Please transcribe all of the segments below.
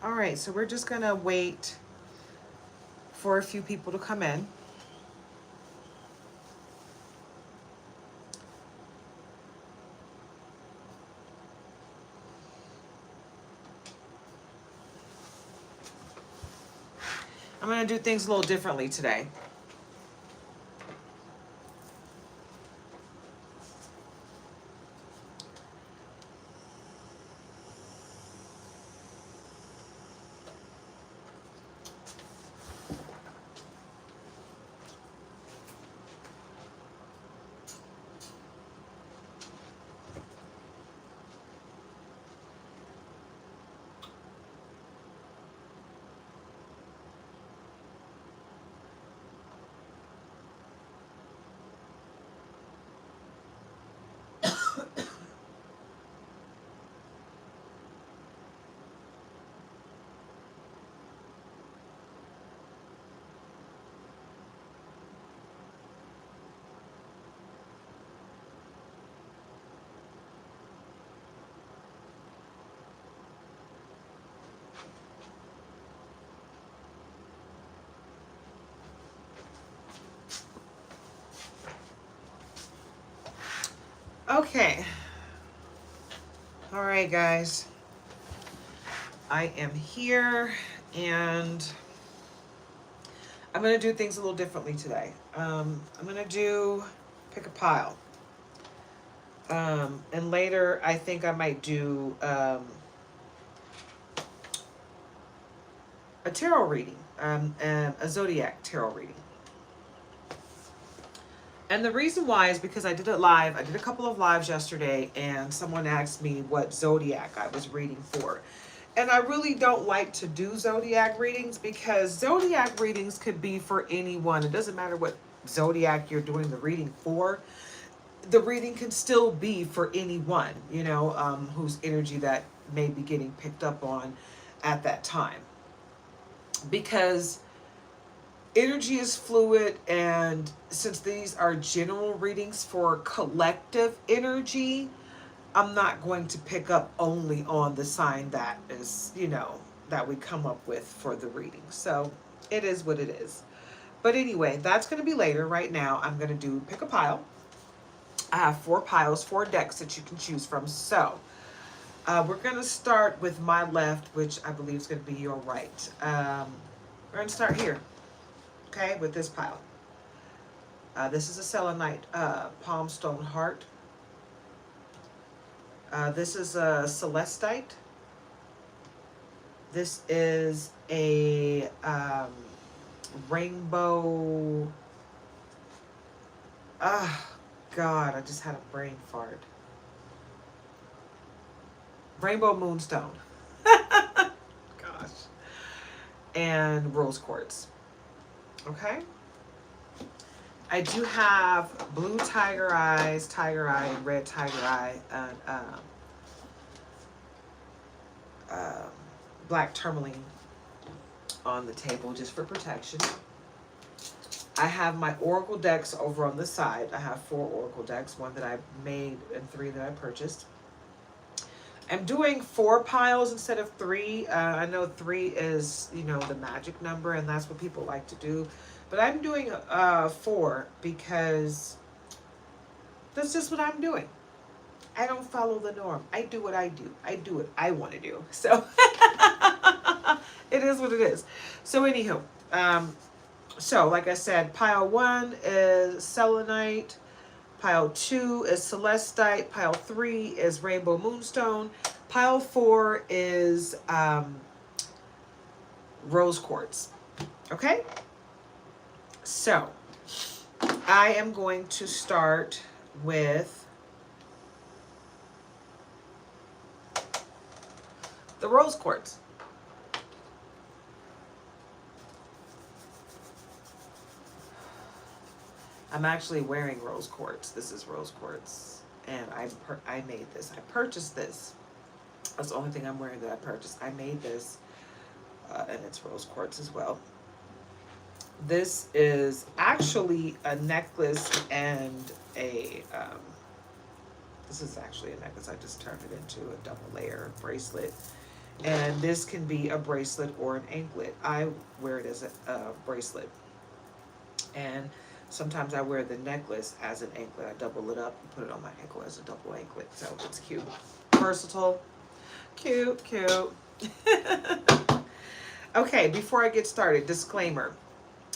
All right, so we're just gonna wait for a few people to come in. I'm gonna do things a little differently today. Okay. All right, guys. I am here and I'm going to do things a little differently today. I'm going to pick a pile. And later I think I might do a tarot reading, and a zodiac tarot reading. And the reason why is because I did it live. I did a couple of lives yesterday and someone asked me what zodiac I was reading for. And I really don't like to do zodiac readings because zodiac readings could be for anyone. It doesn't matter what zodiac you're doing the reading for. The reading can still be for anyone, you know, whose energy that may be getting picked up on at that time. Because energy is fluid, and since these are general readings for collective energy, I'm not going to pick up only on the sign that is, you know, that we come up with for the reading. So it is what it is. But anyway, that's going to be later. Right now, I'm going to pick a pile. I have 4 piles, 4 decks that you can choose from. So we're going to start with my left, which I believe is going to be your right. We're going to start here. Okay, with this pile. This is a selenite palm stone heart. This is a celestite. This is a rainbow. God, I just had a brain fart. Rainbow moonstone. Gosh. And rose quartz. Okay. I do have blue tiger eye, and red tiger eye, and black tourmaline on the table just for protection. I have my oracle decks over on the side. I have 4 oracle decks, 1 that I made and 3 that I purchased. I'm doing 4 piles instead of 3. I know 3 is, you know, the magic number, and that's what people like to do. But I'm doing 4 because that's just what I'm doing. I don't follow the norm. I do what I do. I do what I want to do. So it is what it is. So anywho, so like I said, pile 1 is selenite. Pile 2 is celestite. Pile 3 is rainbow moonstone. Pile 4 is rose quartz. Okay? So, I am going to start with the rose quartz. I'm actually wearing rose quartz. This is rose quartz, and I made this. I purchased this. That's the only thing I'm wearing that I purchased. I made this, and it's rose quartz as well. This is actually a necklace and a, this is actually a necklace. I just turned it into a double layer bracelet. And this can be a bracelet or an anklet. I wear it as a bracelet. And sometimes I wear the necklace as an anklet. I double it up and put it on my ankle as a double anklet. So it's cute. Versatile. Cute, cute. Okay, before I get started, disclaimer.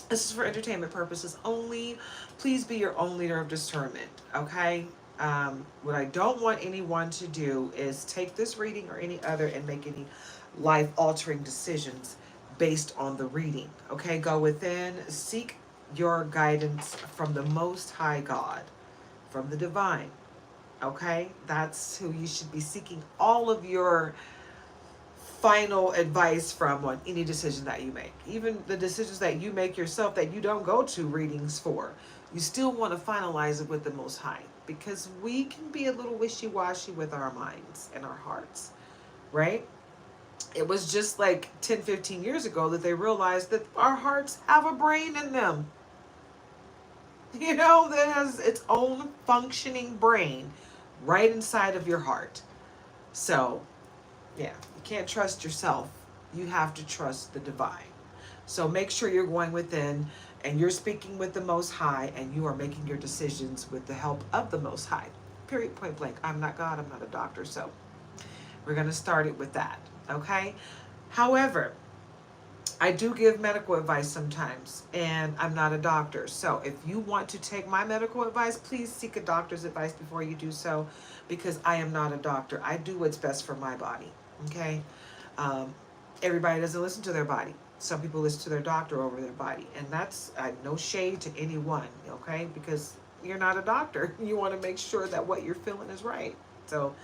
This is for entertainment purposes only. Please be your own leader of discernment, okay? What I don't want anyone to do is take this reading or any other and make any life-altering decisions based on the reading, okay? Go within, seek your guidance from the Most High God, from the Divine, okay? That's who you should be seeking all of your final advice from on any decision that you make. Even the decisions that you make yourself that you don't go to readings for, you still want to finalize it with the Most High, because we can be a little wishy-washy with our minds and our hearts, right? It was just like 10, 15 years ago that they realized that our hearts have a brain in them. You know, that has its own functioning brain right inside of your heart. So, yeah, you can't trust yourself. You have to trust the divine. So make sure you're going within and you're speaking with the Most High and you are making your decisions with the help of the Most High. Period, point blank. I'm not God, I'm not a doctor. So we're going to start it with that, okay? However, I do give medical advice sometimes, and I'm not a doctor. So if you want to take my medical advice, please seek a doctor's advice before you do so, because I am not a doctor. I do what's best for my body, okay? Everybody doesn't listen to their body. Some people listen to their doctor over their body, and that's no shade to anyone, okay? Because you're not a doctor. You want to make sure that what you're feeling is right. So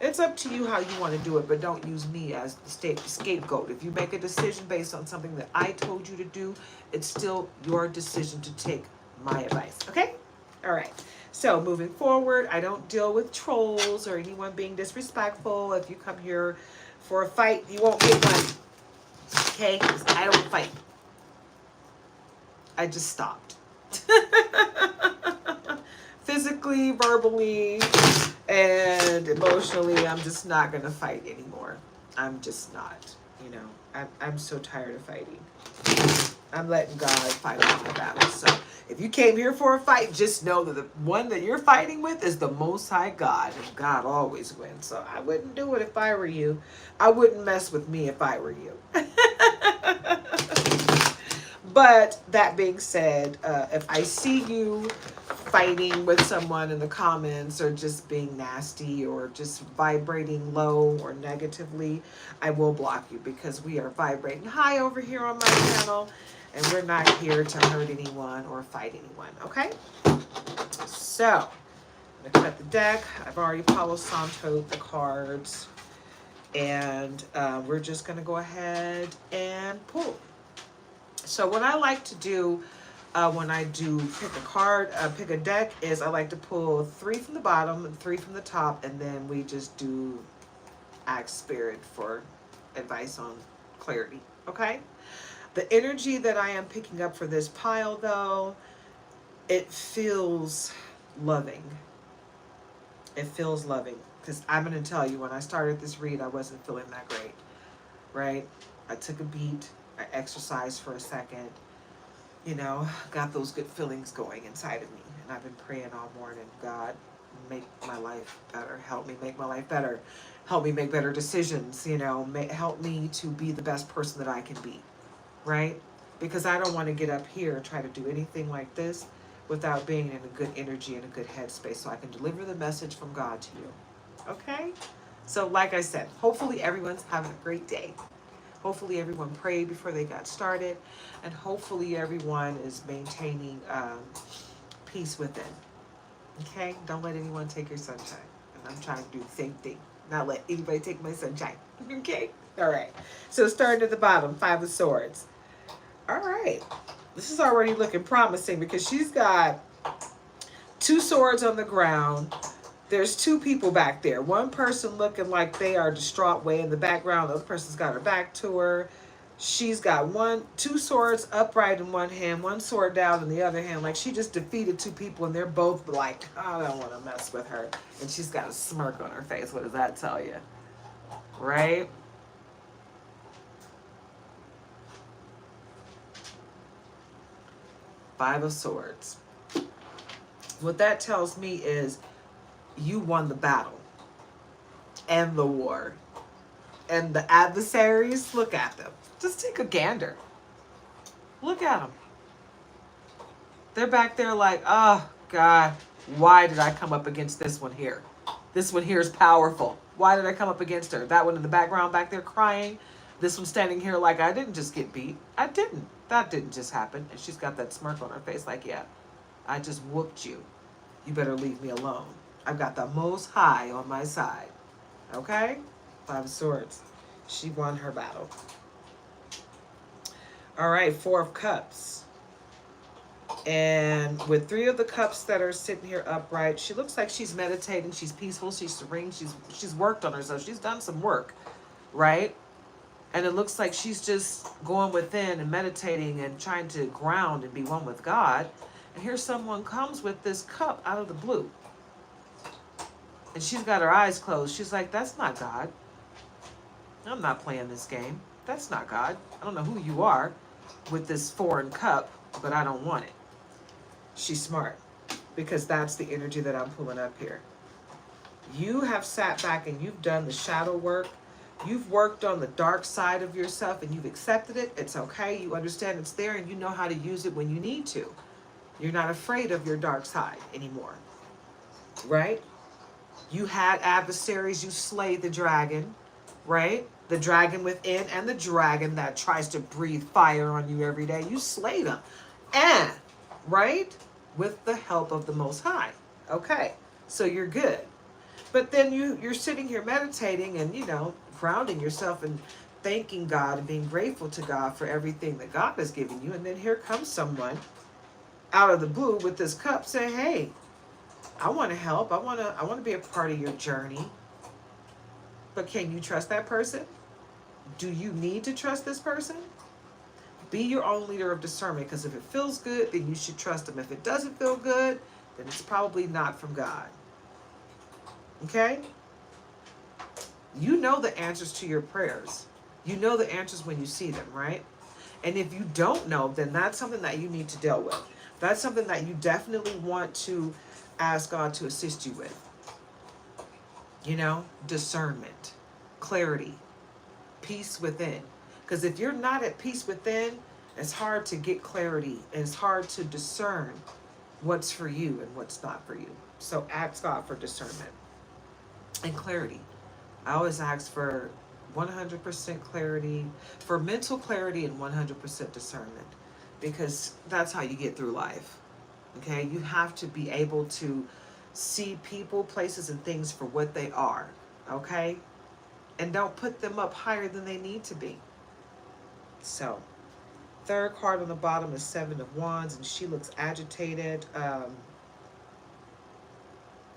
it's up to you how you want to do it, but don't use me as the scapegoat. If you make a decision based on something that I told you to do, it's still your decision to take my advice, okay? All right. So moving forward, I don't deal with trolls or anyone being disrespectful. If you come here for a fight, you won't get one, okay? 'Cause I don't fight. I just stopped. Physically, verbally, and emotionally, I'm just not going to fight anymore. I'm just not, you know. I'm so tired of fighting. I'm letting God fight all my battles. So if you came here for a fight, just know that the one that you're fighting with is the Most High God, and God always wins. So I wouldn't do it if I were you. I wouldn't mess with me if I were you. But that being said, if I see you fighting with someone in the comments or just being nasty or just vibrating low or negatively, I will block you, because we are vibrating high over here on my channel and we're not here to hurt anyone or fight anyone, okay? So, I'm going to cut the deck. I've already Palo Santo'd the cards, and we're just going to go ahead and pull. So what I like to do when I do pick a card, pick a deck, is I like to pull 3 from the bottom and 3 from the top, and then we just do ask Spirit for advice on clarity, okay? The energy that I am picking up for this pile, though, it feels loving. It feels loving, because I'm going to tell you, when I started this read, I wasn't feeling that great, right? I took a beat. I exercised for a second, you know, got those good feelings going inside of me. And I've been praying all morning, God, make my life better. Help me make my life better. Help me make better decisions, you know, help me to be the best person that I can be, right? Because I don't want to get up here and try to do anything like this without being in a good energy and a good headspace, so I can deliver the message from God to you, okay? So like I said, hopefully everyone's having a great day. Hopefully everyone prayed before they got started, and hopefully everyone is maintaining peace within. Okay? Don't let anyone take your sunshine. And I'm trying to do the same thing. Not let anybody take my sunshine. Okay? All right. So starting at the bottom, 5 of Swords. All right. This is already looking promising, because she's got 2 swords on the ground. There's 2 people back there. One person looking like they are distraught way in the background. The other person's got her back to her. She's got 2 swords upright in one hand, 1 sword down in the other hand. Like she just defeated 2 people, and they're both like, I don't want to mess with her. And she's got a smirk on her face. What does that tell you? Right? Five of Swords. What that tells me is you won the battle and the war. And the adversaries, look at them. Just take a gander. Look at them. They're back there like, oh, God, why did I come up against this one here? This one here is powerful. Why did I come up against her? That one in the background back there crying. This one standing here like, I didn't just get beat. I didn't. That didn't just happen. And she's got that smirk on her face like, yeah, I just whooped you. You better leave me alone. I've got the Most High on my side. Okay? Five of Swords. She won her battle. All right, Four of Cups. And with Three of the Cups that are sitting here upright, she looks like she's meditating. She's peaceful. She's serene. She's worked on herself. She's done some work, right? And it looks like she's just going within and meditating and trying to ground and be one with God. And here someone comes with this cup out of the blue. And she's got her eyes closed. She's like, that's not God. I'm not playing this game. That's not God. I don't know who you are with this foreign cup, but I don't want it. She's smart because that's the energy that I'm pulling up here. You have sat back and you've done the shadow work. You've worked on the dark side of yourself and you've accepted it. It's okay. You understand it's there and you know how to use it when you need to. You're not afraid of your dark side anymore, right? You had adversaries. You slayed the dragon, right? The dragon within and the dragon that tries to breathe fire on you every day. You slayed them. And, right? With the help of the Most High. Okay. So you're good. But then you're sitting here meditating and, you know, grounding yourself and thanking God and being grateful to God for everything that God has given you. And then here comes someone out of the blue with this cup saying, hey, I want to help. I want to be a part of your journey. But can you trust that person? Do you need to trust this person? Be your own leader of discernment, because if it feels good, then you should trust them. If it doesn't feel good, then it's probably not from God. Okay? You know the answers to your prayers. You know the answers when you see them, right? And if you don't know, then that's something that you need to deal with. That's something that you definitely want to ask God to assist you with. You know, discernment, clarity, peace within. Because if you're not at peace within, it's hard to get clarity and it's hard to discern what's for you and what's not for you. So ask God for discernment and clarity. I always ask for 100% clarity, for mental clarity and 100% discernment, because that's how you get through life. Okay? You have to be able to see people, places, and things for what they are. Okay? And don't put them up higher than they need to be. So, third card on the bottom is Seven of Wands, and she looks agitated.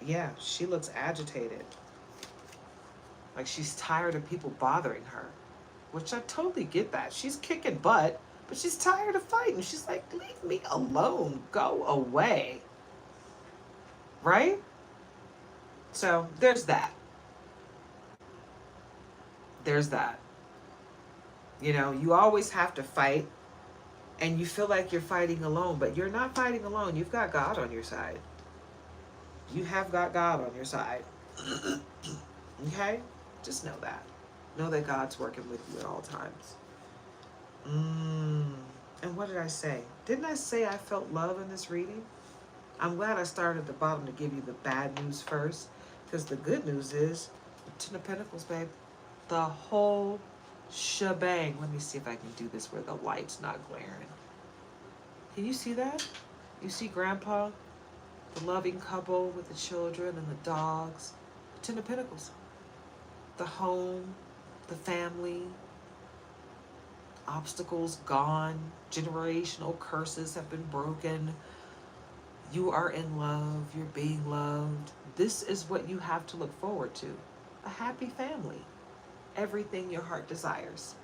Yeah, she looks agitated. Like she's tired of people bothering her, which I totally get that. She's kicking butt, but she's tired of fighting. She's like, leave me alone. Go away. Right? So, there's that. There's that. You know, you always have to fight, and you feel like you're fighting alone, but you're not fighting alone. You've got God on your side. You have got God on your side. Okay? Just know that. Know that God's working with you at all times. And what did I say? Didn't I say I felt love in this reading? I'm glad I started at the bottom to give you the bad news first, because the good news is Ten of Pentacles, babe. The whole shebang. Let me see if I can do this where the light's not glaring. Can you see that? You see Grandpa, the loving couple with the children and the dogs. Ten of Pentacles. The home, the family, obstacles gone, generational curses have been broken. You are in love, you're being loved. This is what you have to look forward to. A happy family. Everything your heart desires.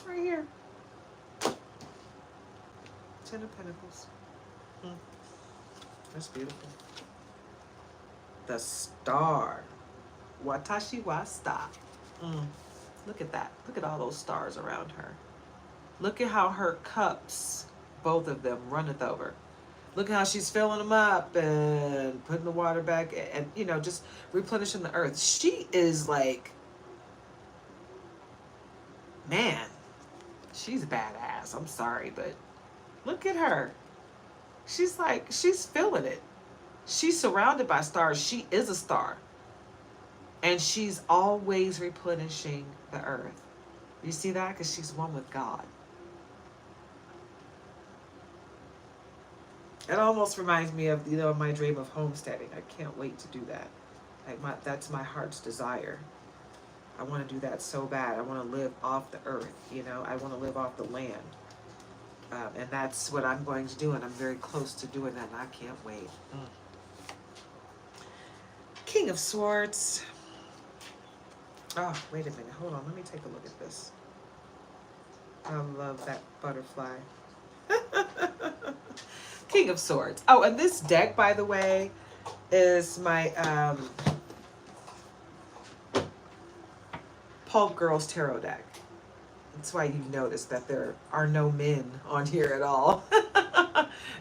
Right here. Ten of Pentacles. That's beautiful. The Star. Watashi wa star. Look at that. Look at all those stars around her. Look at how her cups both of them runneth over. Look how she's filling them up and putting the water back and you know, just replenishing the earth. She is like, man, she's badass. I'm sorry, but look at her. She's like, she's feeling it. She's surrounded by stars. She is a star. And she's always replenishing the earth. You see that? Because she's one with God. It almost reminds me of, you know, my dream of homesteading. I can't wait to do that. Like that's my heart's desire. I want to do that so bad. I want to live off the earth, you know. I want to live off the land. And that's what I'm going to do, and I'm very close to doing that, and I can't wait. King of Swords. Oh, wait a minute. Hold on. Let me take a look at this. I love that butterfly. King of Swords. Oh, and this deck, by the way, is my Pulp Girls Tarot deck. That's why you notice that there are no men on here at all.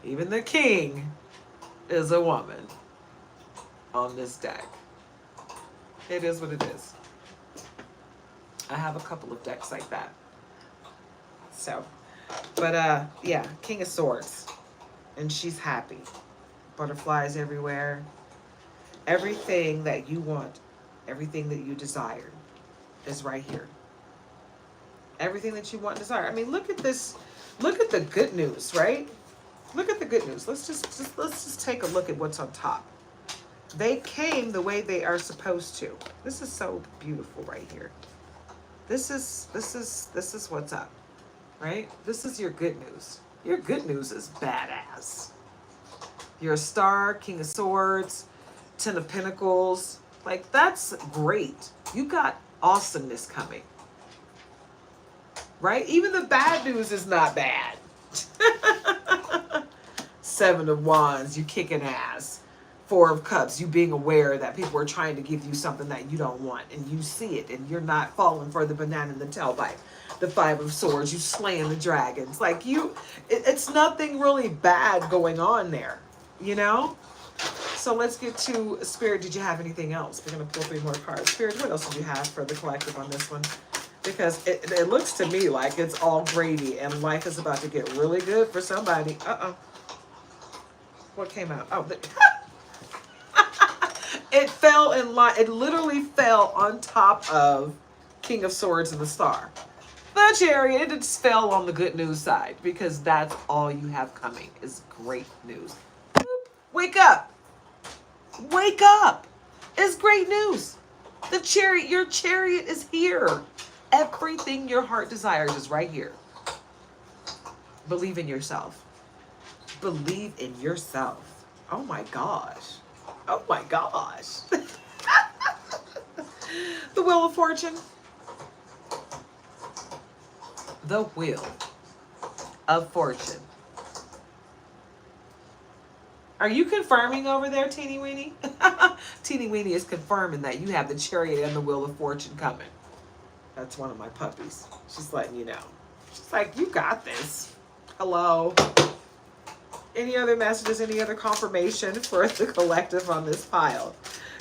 Even the king is a woman on this deck. It is what it is. I have a couple of decks like that. So, but yeah, King of Swords. And she's happy. Butterflies everywhere. Everything that you want, everything that you desire is right here. Everything that you want and desire. I mean, look at this. Look at the good news, right? Look at the good news. Let's just take a look at what's on top. They came the way they are supposed to. This is so beautiful right here. This is what's up, right? This is your good news. Your good news is badass. You're a star, King of Swords, Ten of Pentacles. Like, that's great. You got awesomeness coming. Right? Even the bad news is not bad. Seven of Wands, you kicking ass. Four of Cups, you being aware that people are trying to give you something that you don't want, and you see it, and you're not falling for the banana in the tailpipe. The Five of Swords, you slaying the dragons. Like, it's nothing really bad going on there, you know? So let's get to Spirit. Did you have anything else? We're going to pull 3 more cards. Spirit, what else did you have for the collective on this one? Because it looks to me like it's all gravy and life is about to get really good for somebody. What came out? Oh, it fell in line. It literally fell on top of King of Swords and the Star. The Chariot, it just fell on the good news side because that's all you have coming is great news. Wake up. Wake up. It's great news. The Chariot, your Chariot is here. Everything your heart desires is right here. Believe in yourself. Believe in yourself. Oh my gosh. Oh my gosh. The Wheel of Fortune. The Wheel of Fortune. Are you confirming over there, Teeny Weeny? Teeny Weeny is confirming that you have the Chariot and the Wheel of Fortune coming. That's one of my puppies. She's letting you know. She's like, you got this. Hello. Any other messages, any other confirmation for the collective on this pile?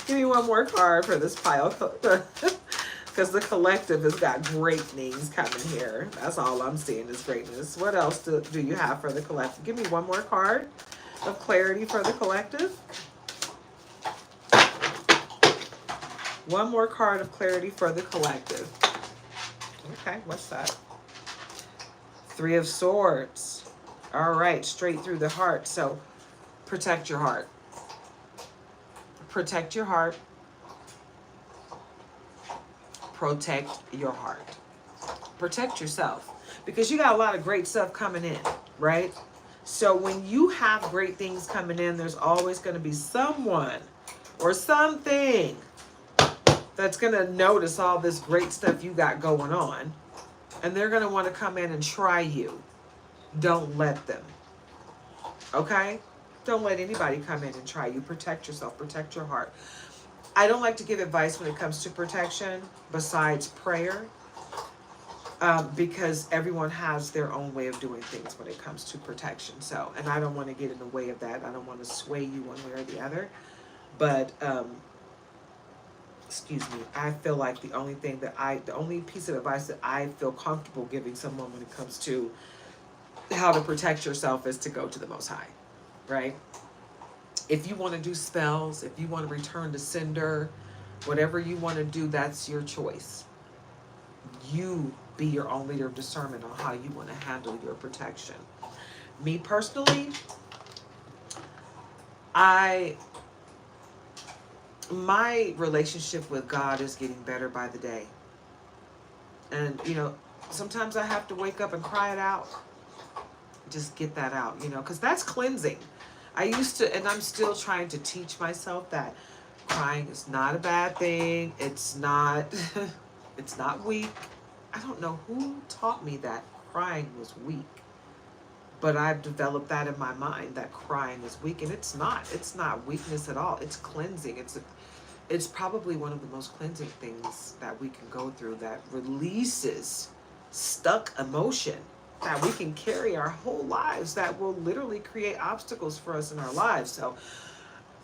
Give me one more card for this pile. Because the collective has got great things coming here. That's all I'm seeing is greatness. What else do you have for the collective? Give me one more card of clarity for the collective. One more card of clarity for the collective. Okay, what's that? 3 of Swords. All right, straight through the heart. So protect your heart. Protect your heart. Protect your heart. Protect yourself. Because you got a lot of great stuff coming in, right? So when you have great things coming in, there's always going to be someone or something that's going to notice all this great stuff you got going on. And they're going to want to come in and try you. Don't let them. Okay? Don't let anybody come in and try you. Protect yourself. Protect your heart. I don't like to give advice when it comes to protection besides prayer. because everyone has their own way of doing things when it comes to protection. So, and I don't want to get in the way of that. I don't want to sway you one way or the other. But, excuse me, I feel like the only piece of advice that I feel comfortable giving someone when it comes to how to protect yourself is to go to the Most High, right? If you want to do spells, if you want to return to sender, whatever you want to do, that's your choice. You be your own leader of discernment on how you want to handle your protection. Me personally, my relationship with God is getting better by the day. And, sometimes I have to wake up and cry it out. Just get that out, because that's cleansing. I used to, and I'm still trying to teach myself that crying is not a bad thing. It's not, it's not weak. I don't know who taught me that crying was weak, but I've developed that in my mind, that crying is weak, and it's not weakness at all. It's cleansing. It's probably one of the most cleansing things that we can go through, that releases stuck emotion that we can carry our whole lives, that will literally create obstacles for us in our lives. So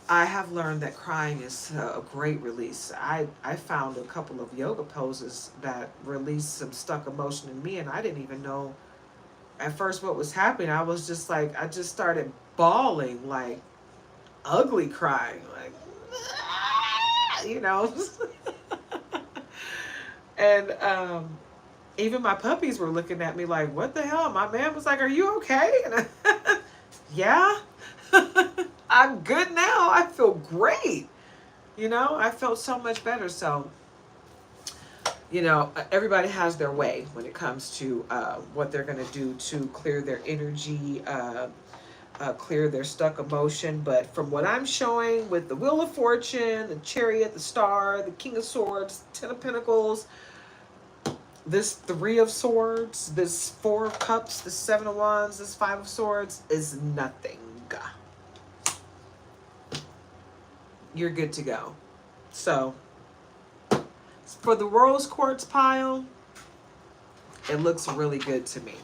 I have learned that crying is a great release. I found a couple of yoga poses that released some stuck emotion in me, and I didn't even know at first what was happening. I was just like, I just started bawling, like ugly crying, like, and even my puppies were looking at me like, what the hell? My man was like, are you okay? And yeah, I'm good now. I feel great. I felt so much better. So, everybody has their way when it comes to what they're going to do to clear their energy, clear their stuck emotion. But from what I'm showing with the Wheel of Fortune, the Chariot, the Star, the King of Swords, Ten of Pentacles, this Three of Swords, this Four of Cups, this Seven of Wands, this Five of Swords is nothing. You're good to go. So, for the Rose Quartz pile, it looks really good to me.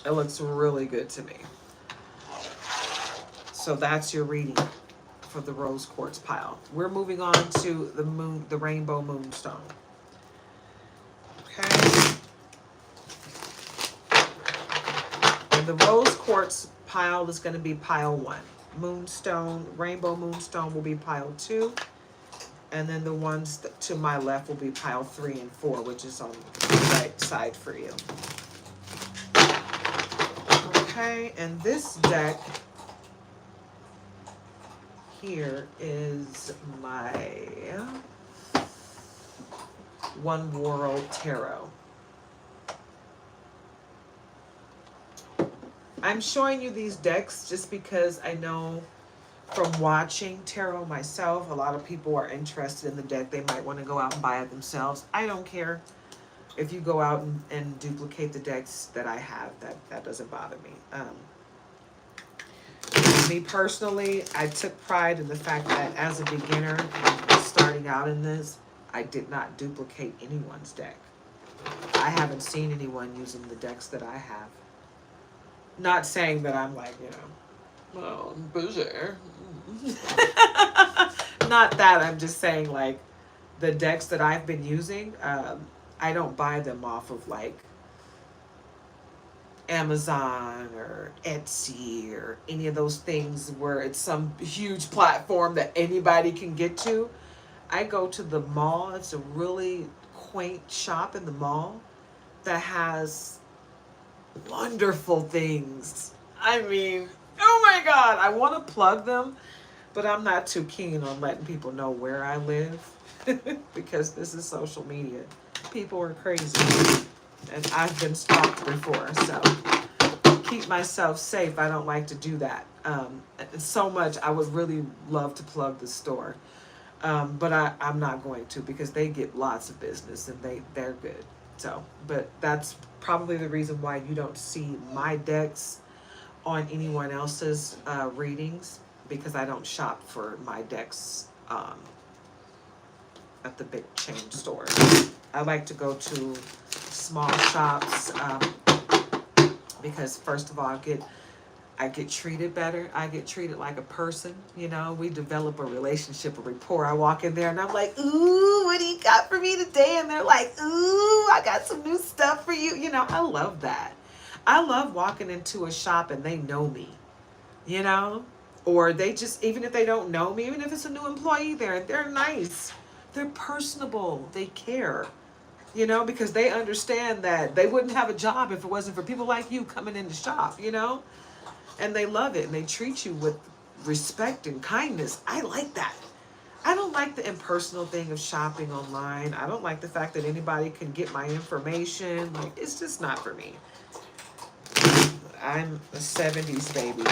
It looks really good to me. So that's your reading for the Rose Quartz pile. We're moving on to the Rainbow Moonstone. Okay. And the Rose Quartz pile is going to be pile 1. Moonstone, Rainbow Moonstone will be pile 2. And then the ones to my left will be pile 3 and 4, which is on the right side for you. Okay, and this deck here is my One World Tarot. I'm showing you these decks just because I know from watching tarot myself, a lot of people are interested in the deck. They might want to go out and buy it themselves. I don't care if you go out and duplicate the decks that I have. That doesn't bother me. Me personally, I took pride in the fact that as a beginner starting out in this, I did not duplicate anyone's deck. I haven't seen anyone using the decks that I have. Not saying that I'm like, well, I'm busy. Not that. I'm just saying, like, the decks that I've been using, I don't buy them off of like Amazon or Etsy or any of those things where it's some huge platform that anybody can get to. I go to the mall. It's a really quaint shop in the mall that has wonderful things. I mean, oh my God, I want to plug them, but I'm not too keen on letting people know where I live because this is social media. People are crazy, and I've been stalked before, so keep myself safe. I don't like to do that. So much, I would really love to plug the store, but I'm not going to because they get lots of business and they're good. So, but that's probably the reason why you don't see my decks on anyone else's readings, because I don't shop for my decks at the big chain stores. I like to go to small shops, because first of all, I get treated better. I get treated like a person. You know, we develop a relationship, a rapport. I walk in there and I'm like, ooh, what do you got for me today? And they're like, ooh, I got some new stuff for you. You know, I love that. I love walking into a shop and they know me, you know, or they just, even if they don't know me, even if it's a new employee there, they're nice. They're personable. They care, you know, because they understand that they wouldn't have a job if it wasn't for people like you coming in the shop, you know. And they love it and they treat you with respect and kindness. I like that. I don't like the impersonal thing of shopping online. I don't like the fact that anybody can get my information. Like, it's just not for me. I'm a 70s baby.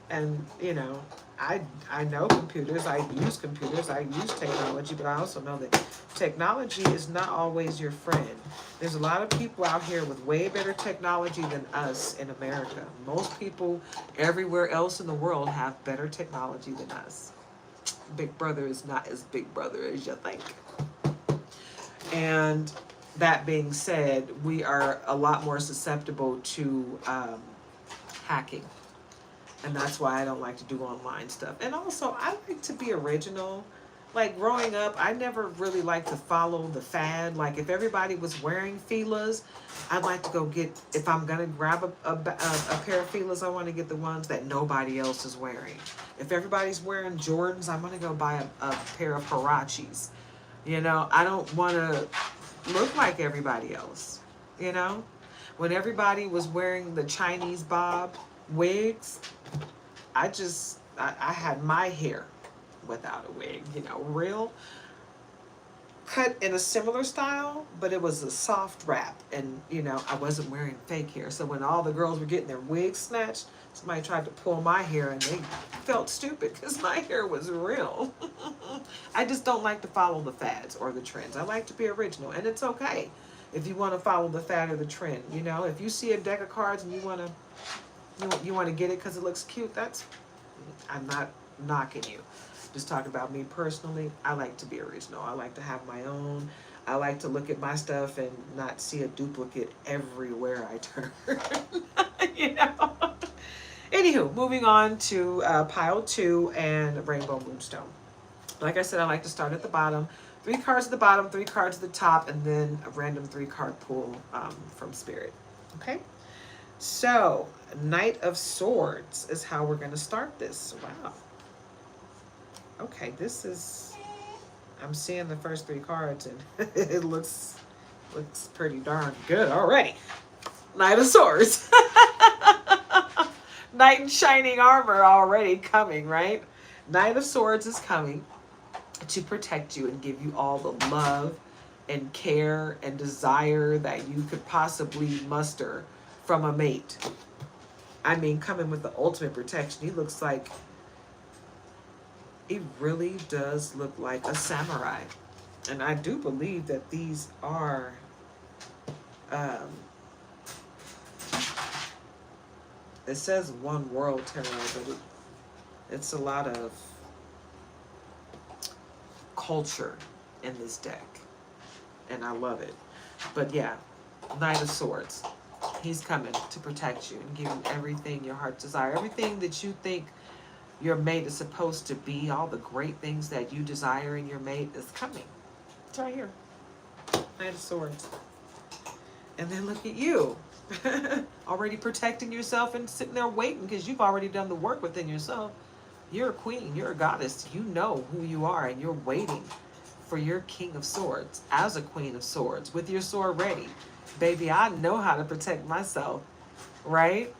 And, you know, I know computers, I use computers, I use technology, but I also know that technology is not always your friend. There's a lot of people out here with way better technology than us in America. Most people everywhere else in the world have better technology than us. Big Brother is not as Big Brother as you think. And that being said, we are a lot more susceptible to hacking. And that's why I don't like to do online stuff. And also, I like to be original. Like growing up, I never really liked to follow the fad. Like if everybody was wearing Fila's, I'd like to go get, if I'm going to grab a pair of Fila's, I want to get the ones that nobody else is wearing. If everybody's wearing Jordans, I'm going to go buy a pair of Huaraches. You know, I don't want to look like everybody else. You know, when everybody was wearing the Chinese bob wigs, I had my hair without a wig, you know, real cut in a similar style, but it was a soft wrap. And, you know, I wasn't wearing fake hair. So when all the girls were getting their wigs snatched, somebody tried to pull my hair and they felt stupid because my hair was real. I just don't like to follow the fads or the trends. I like to be original, and it's okay if you want to follow the fad or the trend. You know, if you see a deck of cards and you want to get it because it looks cute, I'm not knocking you. Just talking about me personally. I like to be original. I like to have my own. I like to look at my stuff and not see a duplicate everywhere I turn. You know. Anywho, moving on to pile 2 and Rainbow Moonstone. Like I said, I like to start at the bottom. 3 cards at the bottom, 3 cards at the top, and then a random 3-card pull from Spirit. Okay. So, Knight of Swords is how we're going to start this. Wow. Okay, this is, I'm seeing the first 3 cards and it looks pretty darn good already. Knight of Swords. Knight in shining armor already coming, right? Knight of Swords is coming to protect you and give you all the love and care and desire that you could possibly muster from a mate. I mean, coming with the ultimate protection. He looks like, he really does look like a samurai. And I do believe that these are it says One World Tarot, but it's a lot of culture in this deck. And I love it. But yeah, Knight of Swords. He's coming to protect you and give you everything your heart desires. Everything that you think your mate is supposed to be, all the great things that you desire in your mate is coming. It's right here. Knight of Swords. And then look at you. Already protecting yourself and sitting there waiting because you've already done the work within yourself. You're a queen. You're a goddess. You know who you are, and you're waiting for your King of Swords as a Queen of Swords with your sword ready. Baby, I know how to protect myself, right?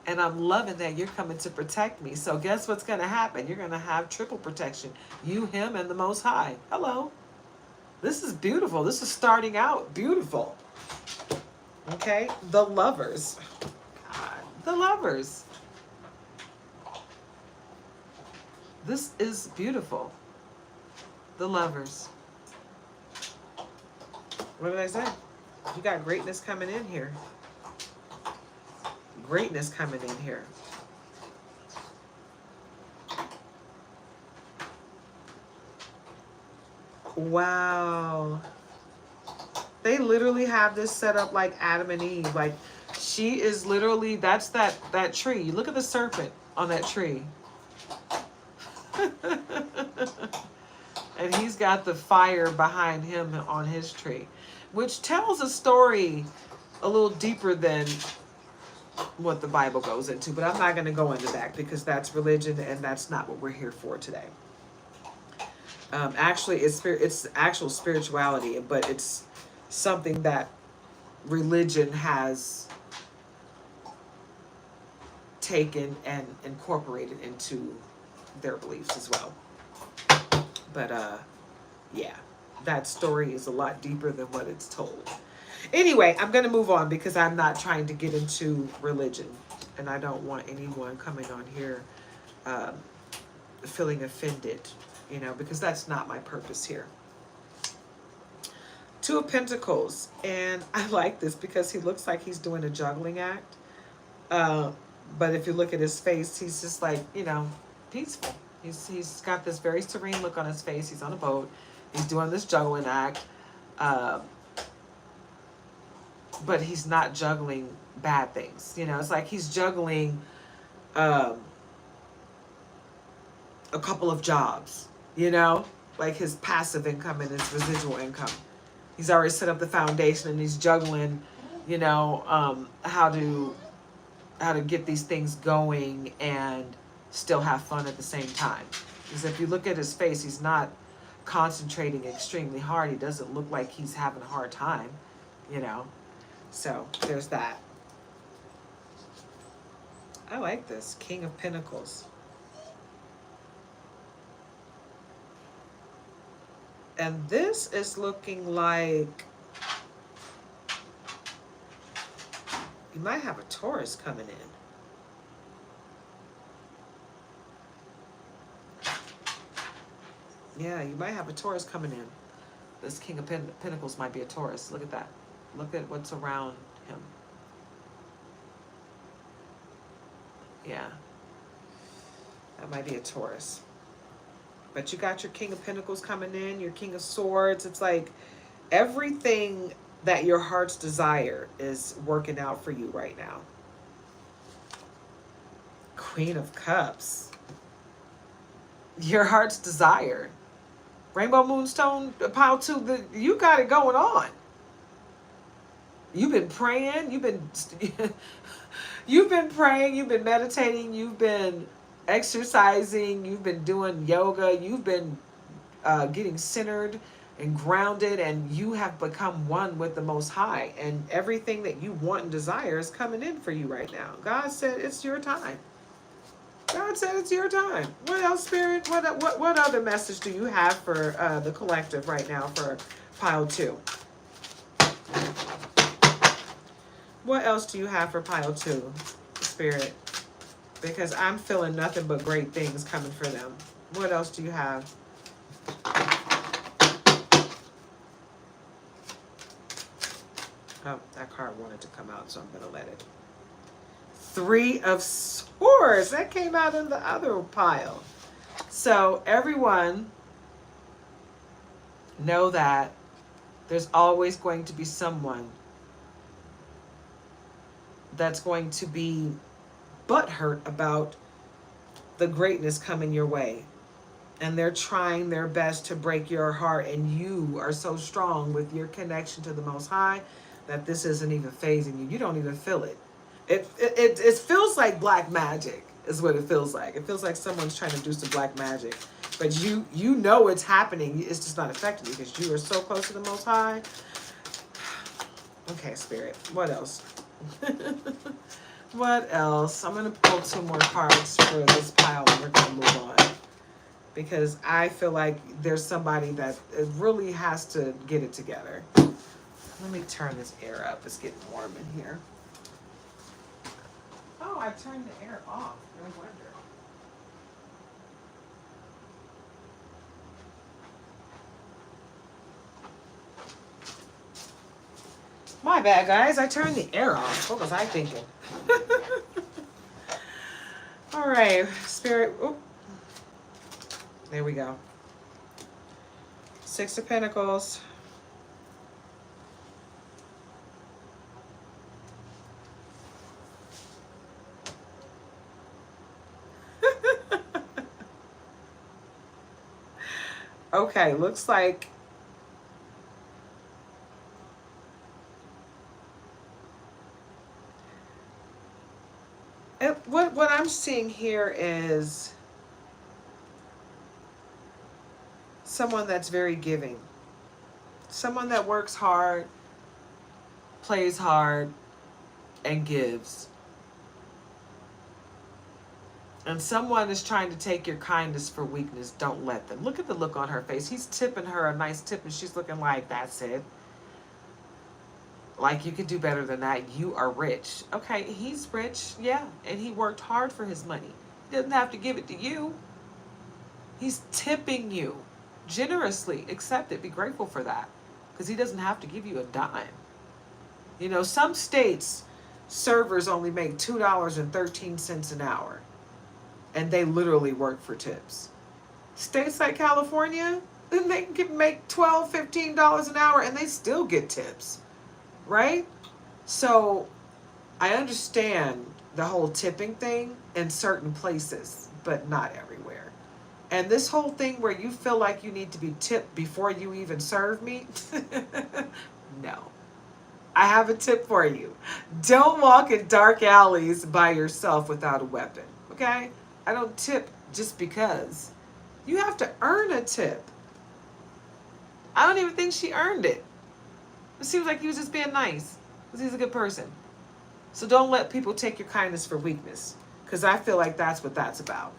And I'm loving that you're coming to protect me. So guess what's going to happen? You're going to have triple protection. You, him, and the Most High. Hello. This is beautiful. This is starting out beautiful. Okay? The Lovers. God, the Lovers. This is beautiful. The Lovers. What did I say? You got greatness coming in here. Greatness coming in here. Wow. They literally have this set up like Adam and Eve. Like, she is literally, that's that tree. Look at the serpent on that tree. And he's got the fire behind him on his tree, which tells a story a little deeper than what the Bible goes into. But I'm not going to go into that because that's religion and that's not what we're here for today. Actually, it's actual spirituality, but it's something that religion has taken and incorporated into their beliefs as well. But yeah, that story is a lot deeper than what it's told. Anyway, I'm going to move on because I'm not trying to get into religion, and I don't want anyone coming on here feeling offended, you know, because that's not my purpose here. Two of Pentacles, and I like this because he looks like he's doing a juggling act. But if you look at his face, he's just like, you know, peaceful. He's got this very serene look on his face. He's on a boat. He's doing this juggling act. But he's not juggling bad things. You know, it's like he's juggling a couple of jobs, you know, like his passive income and his residual income. He's already set up the foundation and he's juggling, you know, how to get these things going and still have fun at the same time. Because if you look at his face, he's not concentrating extremely hard. He doesn't look like he's having a hard time, you know. So there's that. I like this. King of Pentacles. And this is looking like you might have a Taurus coming in. Yeah, you might have a Taurus coming in. This King of Pentacles might be a Taurus. Look at that. Look at what's around him. Yeah. That might be a Taurus. But you got your King of Pentacles coming in, your King of Swords. It's like everything that your heart's desire is working out for you right now. Queen of Cups. Your heart's desire. Rainbow Moonstone, pile 2, you got it going on. You've been praying, you've been praying, you've been meditating, you've been exercising, you've been doing yoga, you've been getting centered and grounded, and you have become one with the Most High, and everything that you want and desire is coming in for you right now. God said it's your time. God said it's your time. What else, Spirit? What other message do you have for the collective right now for pile 2? What else do you have for pile 2, Spirit? Because I'm feeling nothing but great things coming for them. What else do you have? Oh, that card wanted to come out, so I'm going to let it. 3 of Swords. That came out in the other pile. So everyone know that there's always going to be someone that's going to be butthurt about the greatness coming your way. And they're trying their best to break your heart. And you are so strong with your connection to the Most High that this isn't even phasing you. You don't even feel it. It feels like black magic is what it feels like. It feels like someone's trying to do some black magic. But you know it's happening. It's just not affecting you because you are so close to the Most High. Okay, Spirit. What else? What else? I'm going to pull 2 more cards for this pile and we're going to move on. Because I feel like there's somebody that really has to get it together. Let me turn this air up. It's getting warm in here. Oh, I turned the air off. No wonder. My bad, guys. I turned the air off. What was I thinking? All right, Spirit. Oop. There we go. Six of Pentacles. Okay, looks like what I'm seeing here is someone that's very giving. Someone that works hard, plays hard, and gives. And someone is trying to take your kindness for weakness. Don't let them. Look at the look on her face. He's tipping her a nice tip and she's looking like, that's it. Like, you could do better than that. You are rich. Okay, he's rich, yeah. And he worked hard for his money. He doesn't have to give it to you. He's tipping you generously. Accept it. Be grateful for that. Because he doesn't have to give you a dime. You know, some states, servers only make $2.13 an hour. And they literally work for tips. States like California, then they can make $12, $15 an hour and they still get tips. Right? So I understand the whole tipping thing in certain places, but not everywhere. And this whole thing where you feel like you need to be tipped before you even serve me, no. I have a tip for you. Don't walk in dark alleys by yourself without a weapon, okay? I don't tip just because. You have to earn a tip. I don't even think she earned it. It seems like he was just being nice because he's a good person. So don't let people take your kindness for weakness, because I feel like that's what that's about.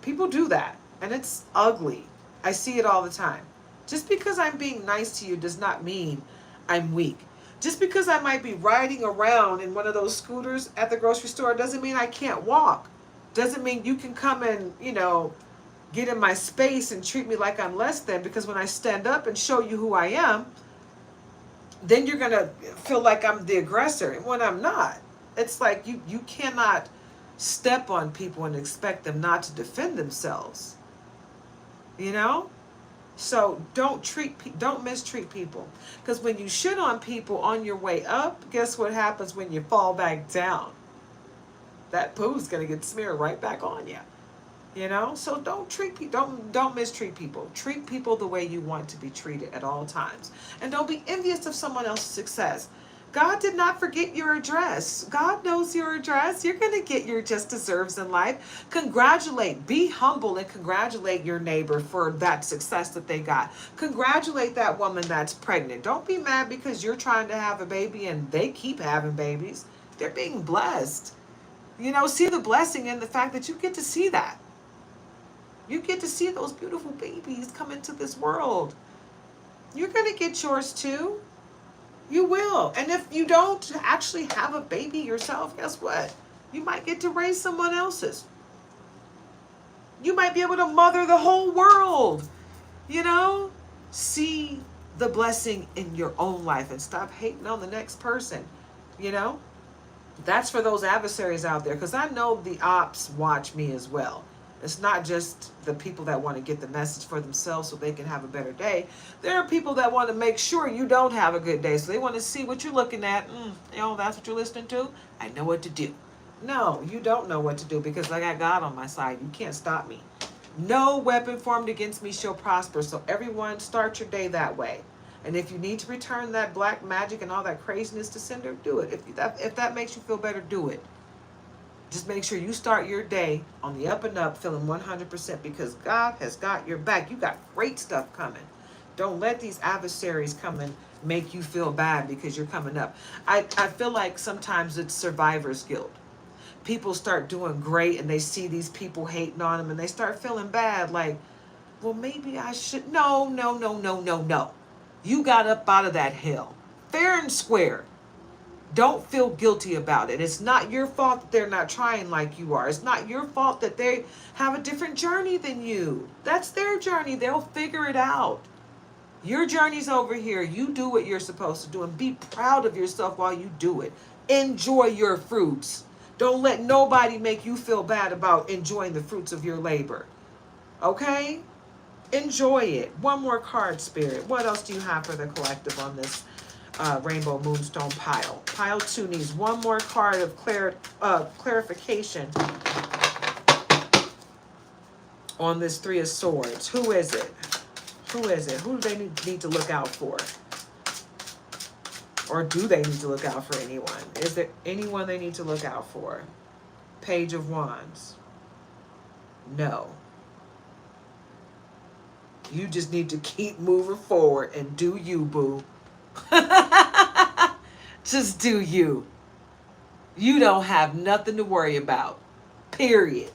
People do that, and it's ugly. I see it all the time. Just because I'm being nice to you does not mean I'm weak. Just because I might be riding around in one of those scooters at the grocery store doesn't mean I can't walk. Doesn't mean you can come and, get in my space and treat me like I'm less than, because when I stand up and show you who I am, then you're going to feel like I'm the aggressor when I'm not. It's like you cannot step on people and expect them not to defend themselves. So don't mistreat people. Because when you shit on people on your way up, guess what happens when you fall back down? That poo's going to get smeared right back on you. So don't mistreat people. Treat people the way you want to be treated at all times. And don't be envious of someone else's success. God did not forget your address. God knows your address. You're going to get your just deserves in life. Congratulate, be humble and congratulate your neighbor for that success that they got. Congratulate that woman that's pregnant. Don't be mad because you're trying to have a baby and they keep having babies. They're being blessed. See the blessing in the fact that you get to see that. You get to see those beautiful babies come into this world. You're going to get yours too. You will. And if you don't actually have a baby yourself, guess what? You might get to raise someone else's. You might be able to mother the whole world. See the blessing in your own life and stop hating on the next person. That's for those adversaries out there, because I know the ops watch me as well. It's not just the people that want to get the message for themselves so they can have a better day. There are people that want to make sure you don't have a good day. So they want to see what you're looking at. That's what you're listening to? I know what to do. No, you don't know what to do, because I got God on my side. You can't stop me. No weapon formed against me shall prosper. So everyone, start your day that way. And if you need to return that black magic and all that craziness to sender, do it. If that makes you feel better, do it. Just make sure you start your day on the up and up, feeling 100%, because God has got your back. You got great stuff coming. Don't let these adversaries come and make you feel bad because you're coming up. I feel like sometimes it's survivor's guilt. People start doing great and they see these people hating on them and they start feeling bad, like, well, maybe I should. No. You got up out of that hell, fair and square. Don't feel guilty about it. It's not your fault that they're not trying like you are. It's not your fault that they have a different journey than you. That's their journey. They'll figure it out. Your journey's over here. You do what you're supposed to do and be proud of yourself while you do it. Enjoy your fruits. Don't let nobody make you feel bad about enjoying the fruits of your labor. Okay? Enjoy it. One more card, Spirit. What else do you have for the collective on this Rainbow Moonstone pile? Pile 2 needs one more card of clarification on this 3 of Swords. Who is it? Who is it? Who do they need to look out for? Or do they need to look out for anyone? Is there anyone they need to look out for? Page of Wands. No. You just need to keep moving forward and do you, boo. Just do you. You don't have nothing to worry about. Period.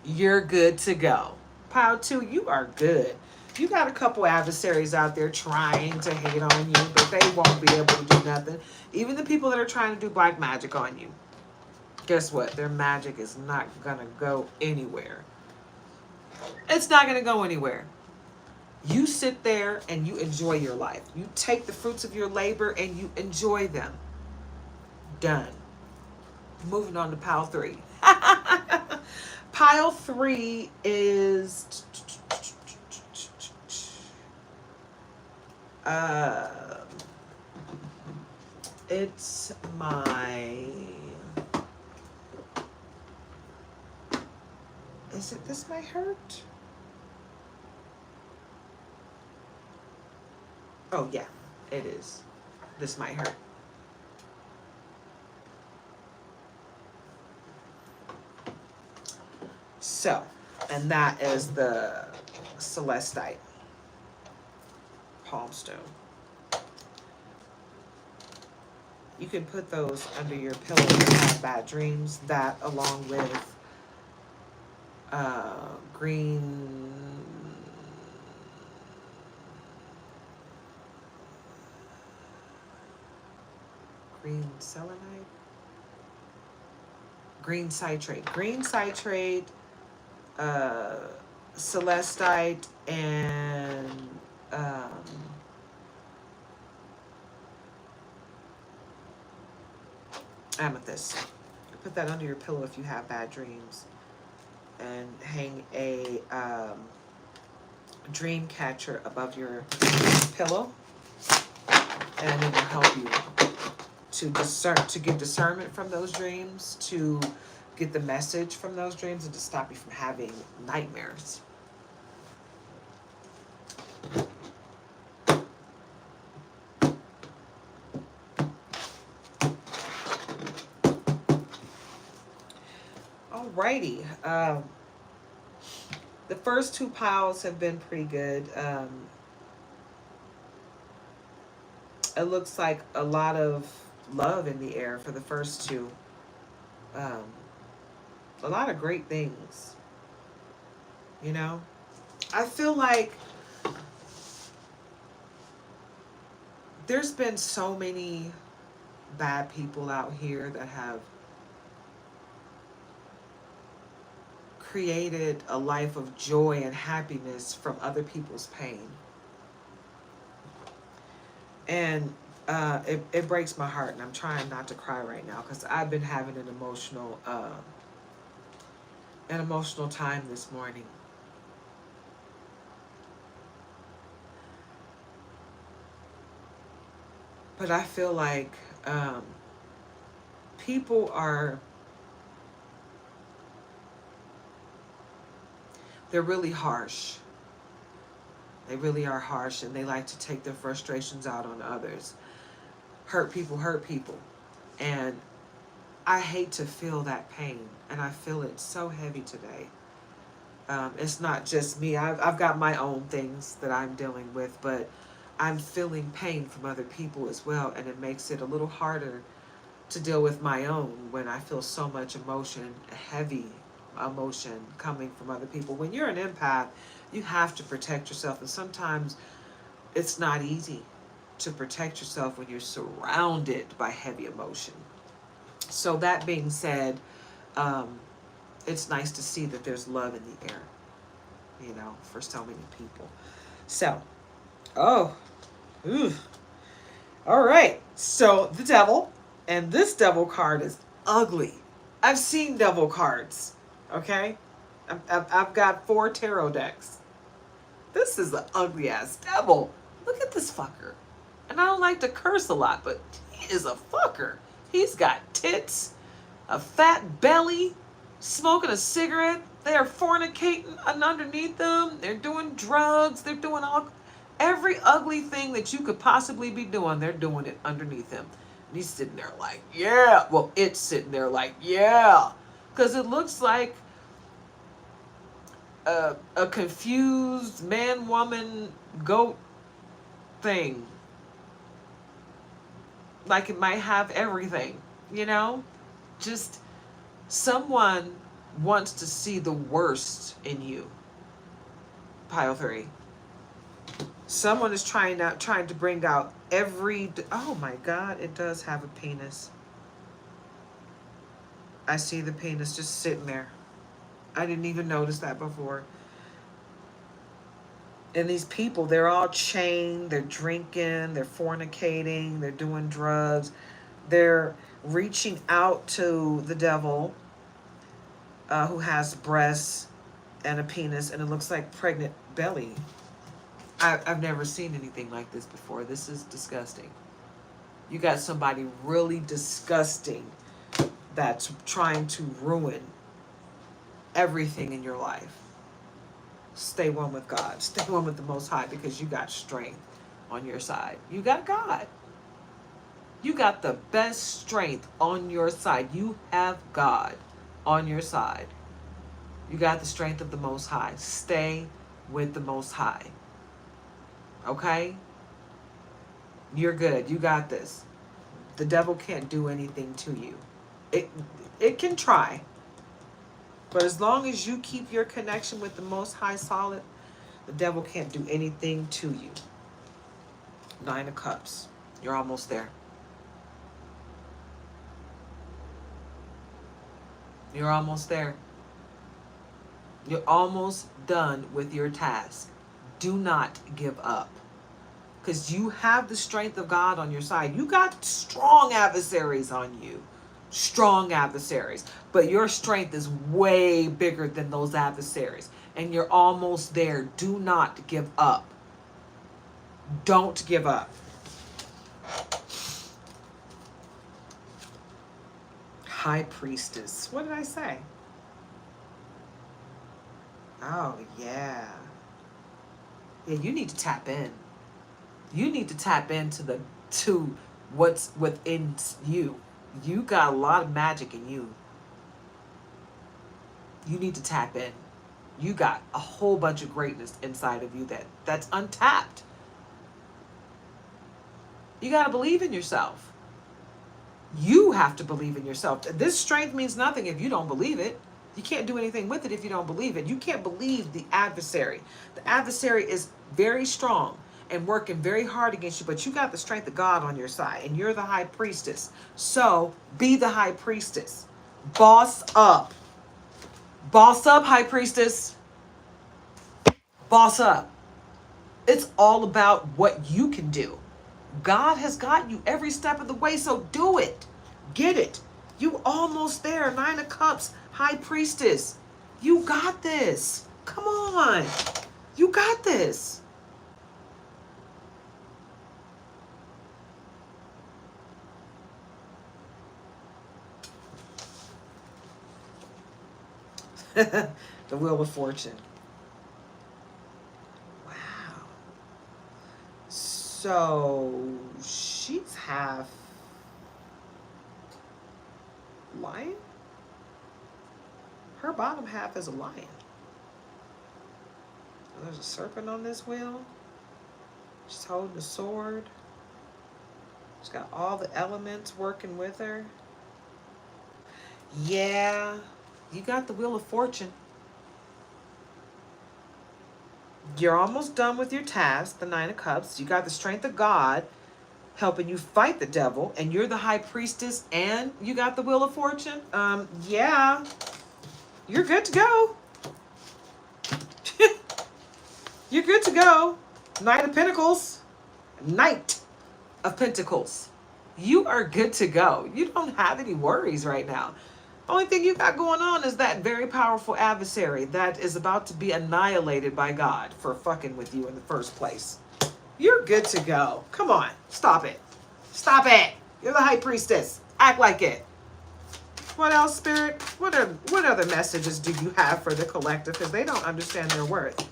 You're good to go. Pile 2, you are good. You got a couple adversaries out there trying to hate on you, but they won't be able to do nothing. Even the people that are trying to do black magic on you. Guess what? Their magic is not going to go anywhere. It's not going to go anywhere. You sit there and you enjoy your life. You take the fruits of your labor and you enjoy them. Done. Moving on to pile 3. Pile 3 is... it's my... Is it This Might Hurt? Oh, yeah, it is. This Might Hurt. So, and that is the Celestite palm stone. You can put those under your pillow if you have bad dreams. That along with green selenite, green citrate, celestite, and amethyst. Put that under your pillow if you have bad dreams, and hang a dream catcher above your pillow, and it will help you to get discernment from those dreams, to get the message from those dreams, and to stop you from having nightmares. Alrighty. The first 2 piles have been pretty good. It looks like a lot of love in the air for the first 2. A lot of great things. You know? I feel like there's been so many bad people out here that have created a life of joy and happiness from other people's pain. And it breaks my heart, and I'm trying not to cry right now because I've been having an emotional time this morning. But I feel like people are... they're really harsh. They really are harsh, and they like to take their frustrations out on others. Hurt people. And I hate to feel that pain, and I feel it so heavy today. It's not just me. I've got my own things that I'm dealing with, but I'm feeling pain from other people as well, and it makes it a little harder to deal with my own when I feel so much emotion, heavy emotion coming from other people. When you're an empath, you have to protect yourself, and sometimes it's not easy to protect yourself when you're surrounded by heavy emotion. So that being said, it's nice to see that there's love in the air, you know, for so many people. So, all right. So the devil, and this devil card is ugly. I've seen devil cards. Okay, I've got 4 tarot decks. This is an ugly ass devil. Look at this fucker. And I don't like to curse a lot, but he is a fucker. He's got tits, a fat belly, smoking a cigarette. They're fornicating underneath them. They're doing drugs. They're doing every ugly thing that you could possibly be doing. They're doing it underneath him. And he's sitting there like, yeah. Well, it's sitting there like, yeah. Because it looks like a confused man, woman, goat thing. Like it might have everything, you know? Just someone wants to see the worst in you. Pile 3. Someone is trying to bring out oh my God, it does have a penis. I see the penis just sitting there. I didn't even notice that before. And these people, they're all chained, they're drinking, they're fornicating, they're doing drugs, they're reaching out to the devil who has breasts and a penis, and it looks like pregnant belly. I've never seen anything like this before. This is disgusting. You got somebody really disgusting that's trying to ruin everything in your life. Stay one with God. Stay one with the Most High, because you got strength on your side. You got God. You got the best strength on your side. You have God on your side. You got the strength of the Most High. Stay with the Most High. Okay? You're good. You got this. The devil can't do anything to you. It can try. But as long as you keep your connection with the Most High solid, the devil can't do anything to you. 9 of Cups. You're almost there. You're almost there. You're almost done with your task. Do not give up. Because you have the strength of God on your side. You got strong adversaries on you. Strong adversaries. But your strength is way bigger than those adversaries. And you're almost there. Do not give up. Don't give up. High Priestess. What did I say? Oh, yeah. Yeah, you need to tap in. You need to tap into to what's within you. You got a lot of magic in you. You need to tap in. You got a whole bunch of greatness inside of you that's untapped. You got to believe in yourself. You have to believe in yourself. This strength means nothing if you don't believe it. You can't do anything with it if you don't believe it. You can't believe the adversary. The adversary is very strong and working very hard against you, but you got the strength of God on your side, and you're the high priestess. So be the high priestess. Boss up. Boss up, high priestess. Boss up. It's all about what you can do. God has got you every step of the way, so do it. Get it. You almost there. 9 of Cups, high priestess. You got this. Come on. You got this. The Wheel of Fortune. Wow. So she's half lion? Her bottom half is a lion. There's a serpent on this wheel. She's holding a sword. She's got all the elements working with her. Yeah, you got the Wheel of Fortune. You're almost done with your task, the 9 of Cups. You got the strength of God helping you fight the devil, and you're the high priestess, and you got the Wheel of Fortune. Yeah, you're good to go. You're good to go. Knight of Pentacles. Knight of Pentacles. You are good to go. You don't have any worries right now. Only thing you got going on is that very powerful adversary that is about to be annihilated by God for fucking with you in the first place. You're good to go. Come on. Stop it. Stop it. You're the high priestess. Act like it. What else, Spirit? What other messages do you have for the collective? Because they don't understand their worth.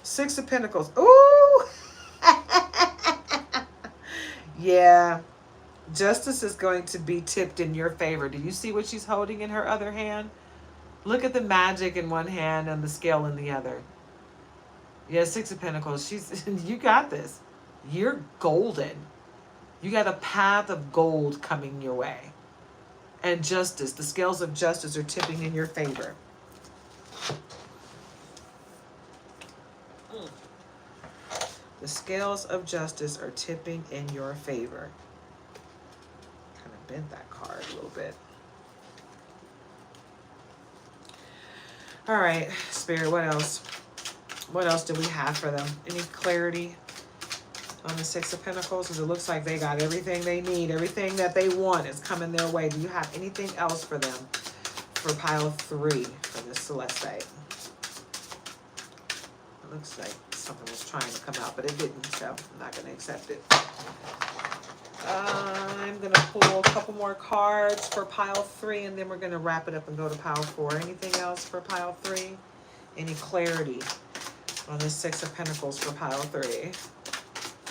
Six of Pentacles. Ooh. Yeah. Justice is going to be tipped in your favor. Do you see what she's holding in her other hand? Look at the magic in one hand and the scale in the other. Yeah, Six of Pentacles. You got this. You're golden. You got a path of gold coming your way. And justice. The scales of justice are tipping in your favor. The scales of justice are tipping in your favor. Kind of bent that card a little bit. All right, Spirit, what else? What else do we have for them? Any clarity on the Six of Pentacles? Because it looks like they got everything they need. Everything that they want is coming their way. Do you have anything else for them for pile 3 for this Celestite? It looks like something was trying to come out, but it didn't, so I'm not going to accept it. I'm going to pull a couple more cards for pile 3, and then we're going to wrap it up and go to pile 4. Anything else for pile 3? Any clarity on this Six of Pentacles for pile 3?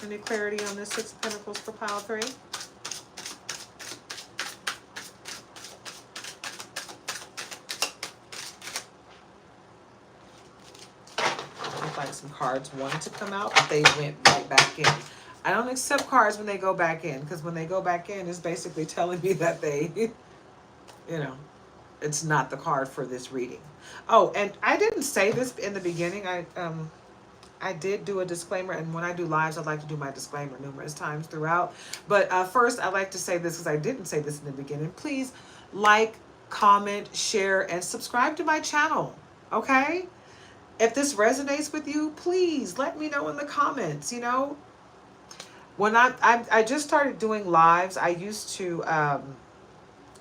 Any clarity on this Six of Pentacles for pile 3? Looks like some cards wanted to come out, but they went right back in. I don't accept cards when they go back in, because when they go back in, it's basically telling me that they, you know, it's not the card for this reading. Oh, and I didn't say this in the beginning. I did do a disclaimer, and when I do lives, I like to do my disclaimer numerous times throughout. But first, I like to say this, because I didn't say this in the beginning. Please like, comment, share, and subscribe to my channel, okay? If this resonates with you, please let me know in the comments, you know? When I just started doing lives, I used to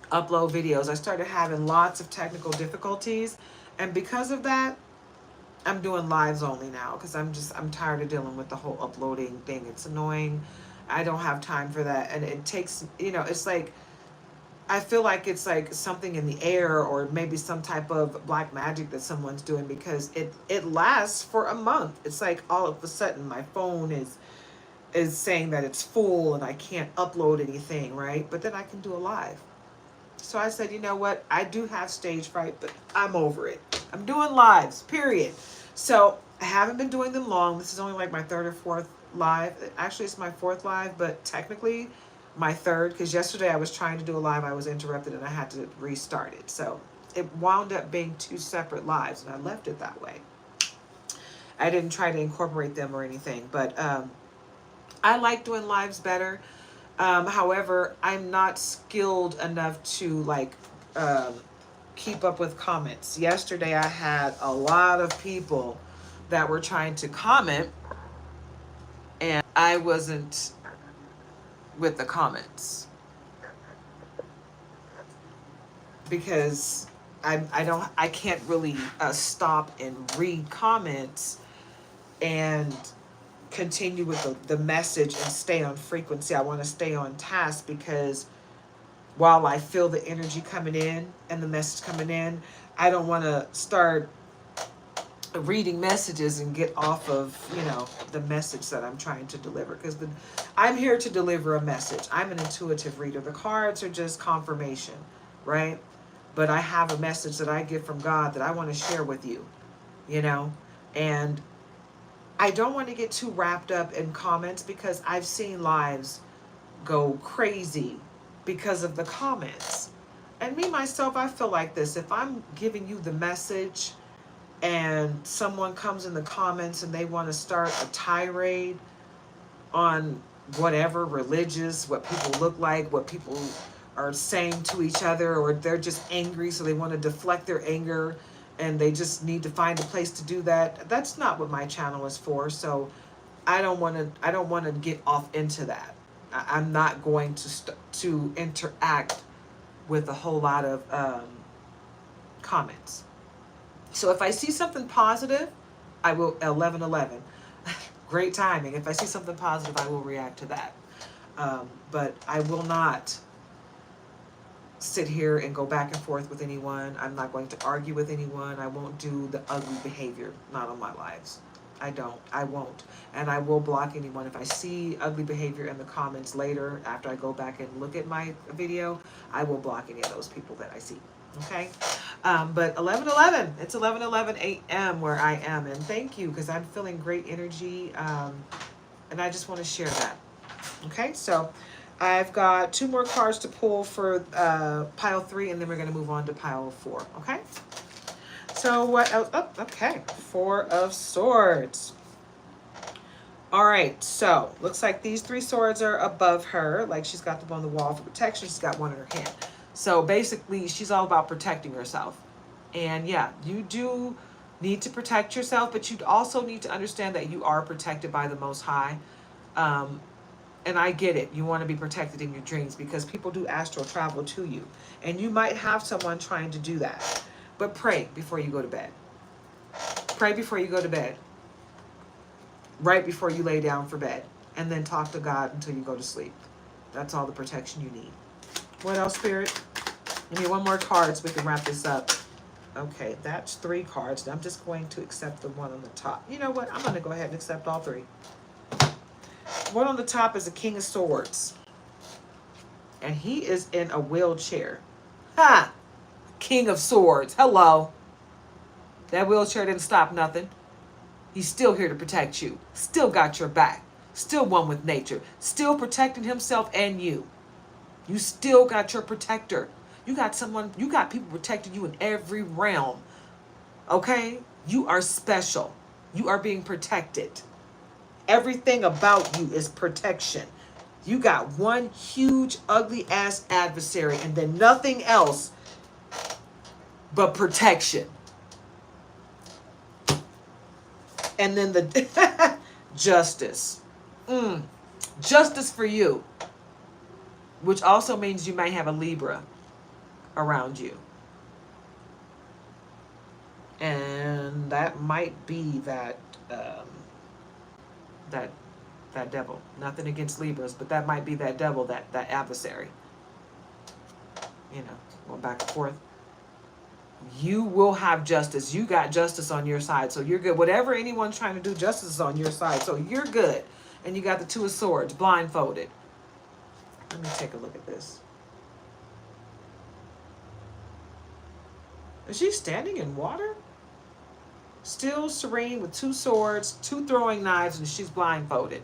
upload videos. I started having lots of technical difficulties, and because of that, I'm doing lives only now, because I'm tired of dealing with the whole uploading thing. It's annoying. I don't have time for that, and it takes, you know, it's like, I feel like it's like something in the air, or maybe some type of black magic that someone's doing, because it lasts for a month. It's like all of a sudden my phone is saying that it's full and I can't upload anything, right? But then I can do a live. So I said, you know what? I do have stage fright, but I'm over it. I'm doing lives, period. So I haven't been doing them long. This is only like my 3rd or 4th live. Actually, it's my 4th live, but technically my 3rd, because yesterday I was trying to do a live. I was interrupted and I had to restart it. So it wound up being 2 separate lives, and I left it that way. I didn't try to incorporate them or anything, but I like doing lives better. However, I'm not skilled enough to like keep up with comments. Yesterday, I had a lot of people that were trying to comment, and I wasn't with the comments because I can't really stop and read comments and continue with the message and stay on frequency. I want to stay on task, because while I feel the energy coming in and the message coming in, I don't want to start reading messages and get off of, you know, the message that I'm trying to deliver, because I'm here to deliver a message. I'm an intuitive reader. The cards are just confirmation, right? But I have a message that I get from God that I want to share with you, you know, and I don't want to get too wrapped up in comments, because I've seen lives go crazy because of the comments. And me, myself, I feel like this. If I'm giving you the message and someone comes in the comments and they want to start a tirade on whatever, religious, what people look like, what people are saying to each other, or they're just angry, so they want to deflect their anger, and they just need to find a place to do that. That's not what my channel is for. So I don't want to get off into that. I'm not going to interact with a whole lot of comments. So if I see something positive, I will, 11:11. Great timing. If I see something positive, I will react to that. But I will not sit here and go back and forth with anyone. I'm not going to argue with anyone. I won't do the ugly behavior. Not on my lives. I don't. I won't. And I will block anyone. If I see ugly behavior in the comments later, after I go back and look at my video, I will block any of those people that I see. Okay? But 11:11. It's 11:11 a.m. where I am. And thank you, because I'm feeling great energy. And I just want to share that. Okay? So I've got 2 more cards to pull for pile 3, and then we're going to move on to pile 4. Okay? So what else? Oh, okay. 4 of Swords. All right. So looks like these 3 swords are above her. Like she's got them on the wall for protection. She's got one in her hand. So basically, she's all about protecting herself. And yeah, you do need to protect yourself, but you also need to understand that you are protected by the Most High. And I get it. You want to be protected in your dreams because people do astral travel to you. And you might have someone trying to do that. But pray before you go to bed. Pray before you go to bed. Right before you lay down for bed. And then talk to God until you go to sleep. That's all the protection you need. What else, Spirit? Give me 1 more card so we can wrap this up. Okay, that's 3 cards. I'm just going to accept the one on the top. You know what? I'm going to go ahead and accept all 3. One on the top is the King of Swords. And he is in a wheelchair. Ha! King of Swords. Hello. That wheelchair didn't stop nothing. He's still here to protect you. Still got your back. Still one with nature. Still protecting himself and you. You still got your protector. You got someone, you got people protecting you in every realm. Okay? You are special. You are being protected. Everything about you is protection. You got one huge, ugly ass adversary and then nothing else but protection. And then the justice. Justice for you. Which also means you might have a Libra around you. And that might be that that devil. Nothing against Libras, but that might be that devil, that adversary. You know, going back and forth. You will have justice. You got justice on your side, so you're good. Whatever anyone's trying to do, justice is on your side, so you're good. And you got the 2 of Swords, blindfolded. Let me take a look at this. Is she standing in water? Still serene with 2 swords, 2 throwing knives, and she's blindfolded.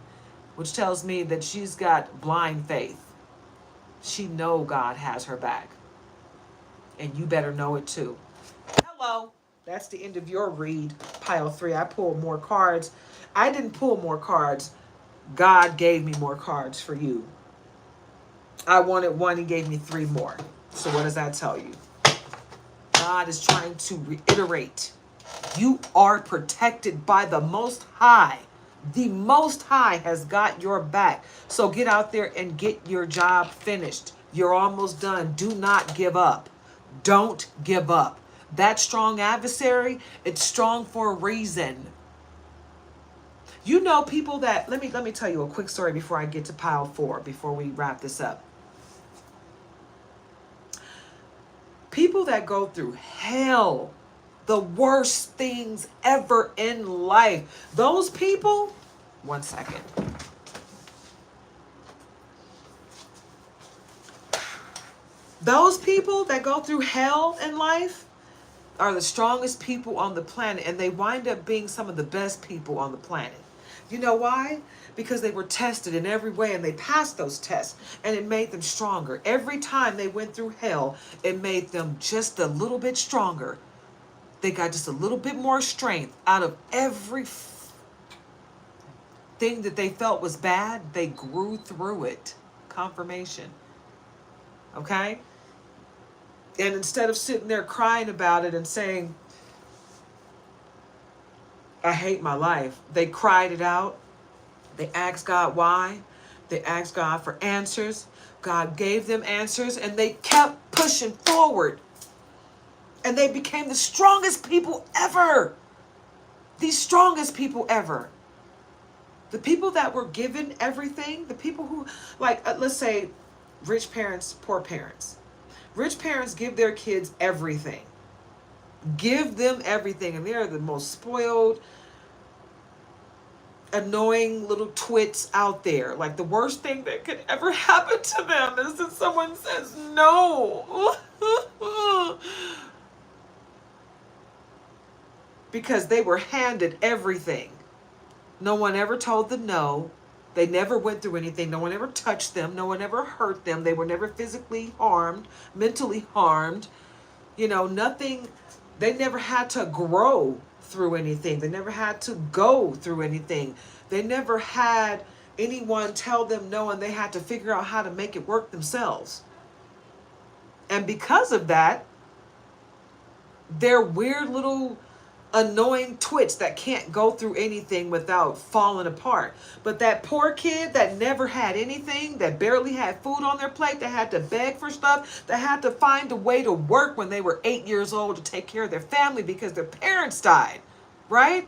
Which tells me that she's got blind faith. She knows God has her back. And you better know it too. Hello. That's the end of your read, pile 3. I pulled more cards. I didn't pull more cards. God gave me more cards for you. I wanted 1, he gave me 3 more. So what does that tell you? God is trying to reiterate. You are protected by the Most High. The Most High has got your back. So get out there and get your job finished. You're almost done. Do not give up. Don't give up. That strong adversary, it's strong for a reason. You know people that, let me tell you a quick story before I get to pile 4, before we wrap this up. People that go through hell, the worst things ever in life. Those people, 1 second. Those people that go through hell in life are the strongest people on the planet, and they wind up being some of the best people on the planet. You know why? Because they were tested in every way and they passed those tests, and it made them stronger. Every time they went through hell, it made them just a little bit stronger. They got just a little bit more strength out of every thing that they felt was bad. They grew through it. Confirmation. Okay? And instead of sitting there crying about it and saying, I hate my life, they cried it out. They asked God why. They asked God for answers. God gave them answers, and they kept pushing forward. And they became the strongest people ever. The strongest people ever. The people that were given everything, the people who, like, let's say, rich parents, poor parents. Rich parents give their kids everything. Give them everything. And they're the most spoiled, annoying little twits out there. Like, the worst thing that could ever happen to them is that someone says no. Because they were handed everything. No one ever told them no. They never went through anything. No one ever touched them. No one ever hurt them. They were never physically harmed, mentally harmed. You know, nothing. They never had to grow through anything. They never had to go through anything. They never had anyone tell them no, and they had to figure out how to make it work themselves. And because of that, they're weird little annoying twits that can't go through anything without falling apart. But that poor kid that never had anything, that barely had food on their plate, that had to beg for stuff, that had to find a way to work when they were 8 years old to take care of their family because their parents died, right?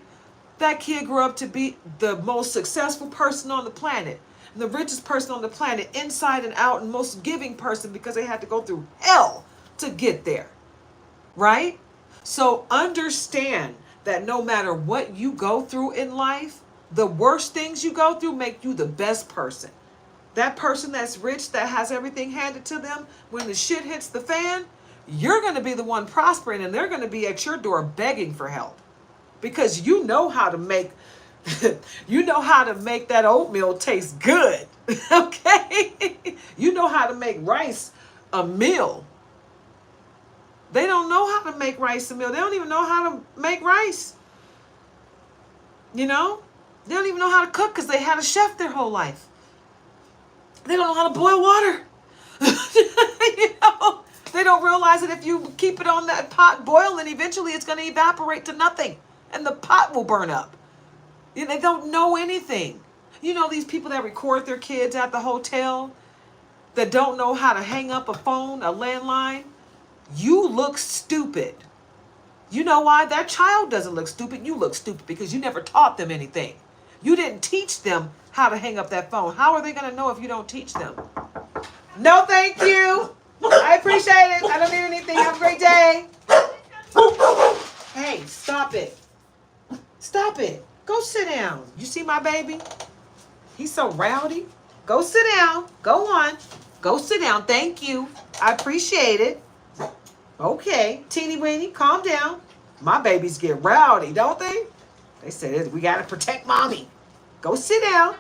That kid grew up to be the most successful person on the planet, and the richest person on the planet, inside and out, and most giving person, because they had to go through hell to get there, right? So understand that no matter what you go through in life, the worst things you go through make you the best person. That person that's rich, that has everything handed to them, when the shit hits the fan, you're going to be the one prospering, and they're going to be at your door begging for help. Because you know how to make you know how to make that oatmeal taste good. Okay? You know how to make rice a meal. They don't know how to make rice a meal. They don't even know how to make rice. You know? They don't even know how to cook because they had a chef their whole life. They don't know how to boil water. You know? They don't realize that if you keep it on that pot boiling, eventually it's going to evaporate to nothing. And the pot will burn up. They don't know anything. You know these people that record their kids at the hotel that don't know how to hang up a phone, a landline? You look stupid. You know why? That child doesn't look stupid. You look stupid because you never taught them anything. You didn't teach them how to hang up that phone. How are they going to know if you don't teach them? No, thank you. I appreciate it. I don't need anything. Have a great day. Hey, stop it. Stop it. Go sit down. You see my baby? He's so rowdy. Go sit down. Go on. Go sit down. Thank you. I appreciate it. Okay, teeny weeny, calm down. My babies get rowdy, don't they? They said we gotta protect mommy. Go sit down.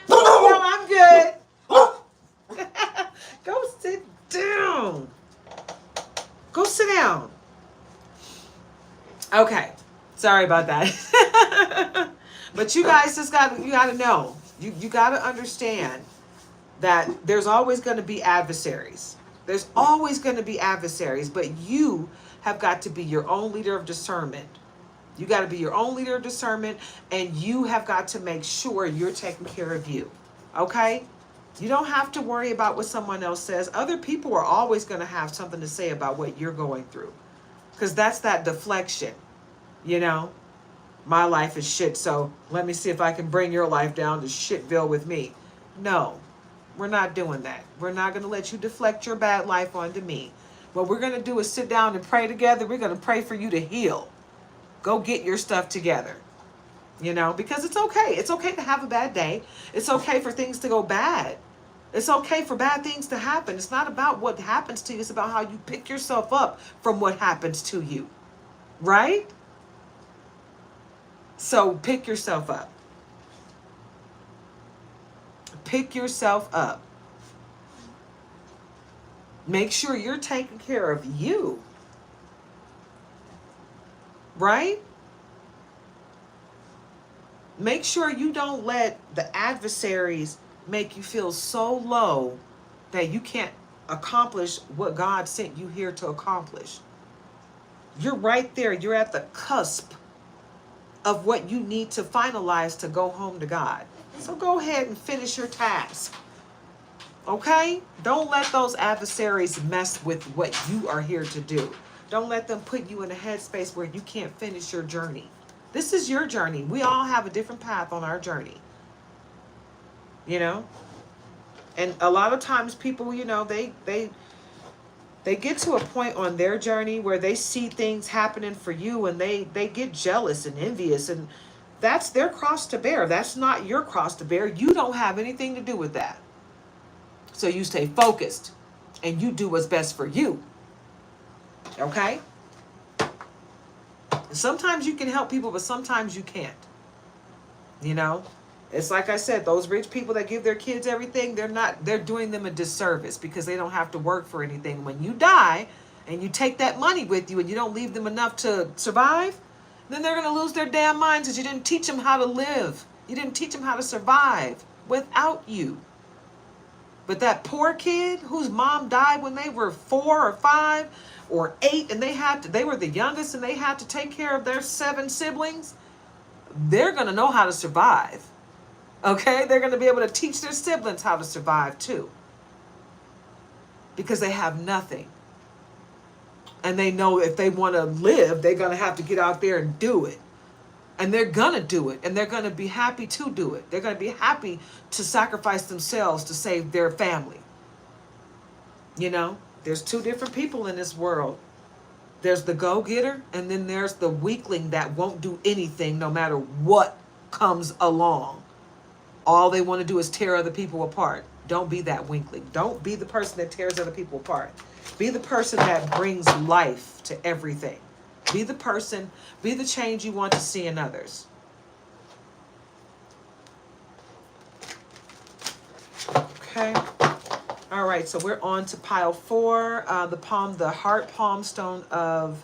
No, I'm good. Go sit down. Go sit down. Okay, sorry about that. But you guys just gotta know. You gotta understand that there's always gonna be adversaries. There's always going to be adversaries, but you have got to be your own leader of discernment. You got to be your own leader of discernment, and you have got to make sure you're taking care of you. Okay? You don't have to worry about what someone else says. Other people are always going to have something to say about what you're going through, because that's that deflection. You know, my life is shit, so let me see if I can bring your life down to shitville with me. No. We're not doing that. We're not going to let you deflect your bad life onto me. What we're going to do is sit down and pray together. We're going to pray for you to heal. Go get your stuff together. You know, because it's okay. It's okay to have a bad day. It's okay for things to go bad. It's okay for bad things to happen. It's not about what happens to you. It's about how you pick yourself up from what happens to you. Right? So pick yourself up. Pick yourself up. Make sure you're taking care of you. Right? Make sure you don't let the adversaries make you feel so low that you can't accomplish what God sent you here to accomplish. You're right there. You're at the cusp of what you need to finalize to go home to God. So go ahead and finish your task. Okay? Don't let those adversaries mess with what you are here to do. Don't let them put you in a headspace where you can't finish your journey. This is your journey. We all have a different path on our journey. You know? And a lot of times people, you know, they get to a point on their journey where they see things happening for you and they get jealous and envious, and that's their cross to bear. That's not your cross to bear. You don't have anything to do with that. So you stay focused and you do what's best for you. Okay? Sometimes you can help people, but sometimes you can't. You know? It's like I said, those rich people that give their kids everything, they're doing them a disservice because they don't have to work for anything. When you die and you take that money with you and you don't leave them enough to survive, then they're going to lose their damn minds because you didn't teach them how to live. You didn't teach them how to survive without you. But that poor kid whose mom died when they were 4 or 5 or 8 and they were the youngest and they had to take care of their 7 siblings, they're going to know how to survive. Okay? They're going to be able to teach their siblings how to survive too. Because they have nothing. And they know if they want to live, they're going to have to get out there and do it. And they're going to do it. And they're going to be happy to do it. They're going to be happy to sacrifice themselves to save their family. You know, there's 2 different people in this world. There's the go-getter, and then there's the weakling that won't do anything no matter what comes along. All they want to do is tear other people apart. Don't be that weakling. Don't be the person that tears other people apart. Be the person that brings life to everything. Be the person, be the change you want to see in others. Okay. All right, so we're on to pile 4, the heart palm stone of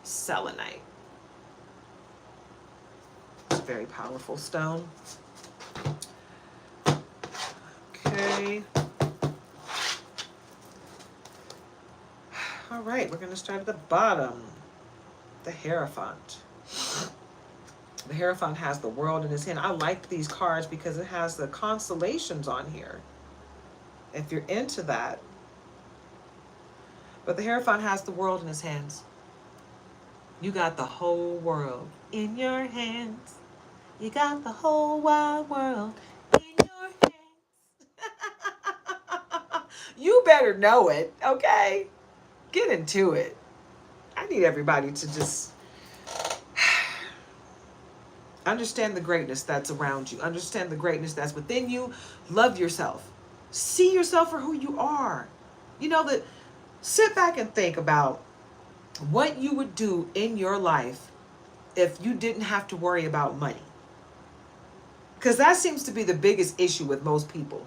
selenite. It's a very powerful stone. Okay. All right, we're going to start at the bottom. The Hierophant. The Hierophant has the world in his hand. I like these cards because it has the constellations on here. If you're into that. But the Hierophant has the world in his hands. You got the whole world in your hands. You got the whole wide world in your hands. You better know it, okay? Get into it. I need everybody to just understand the greatness that's around you. Understand the greatness that's within you. Love yourself. See yourself for who you are. You know, that sit back and think about what you would do in your life if you didn't have to worry about money. Because that seems to be the biggest issue with most people.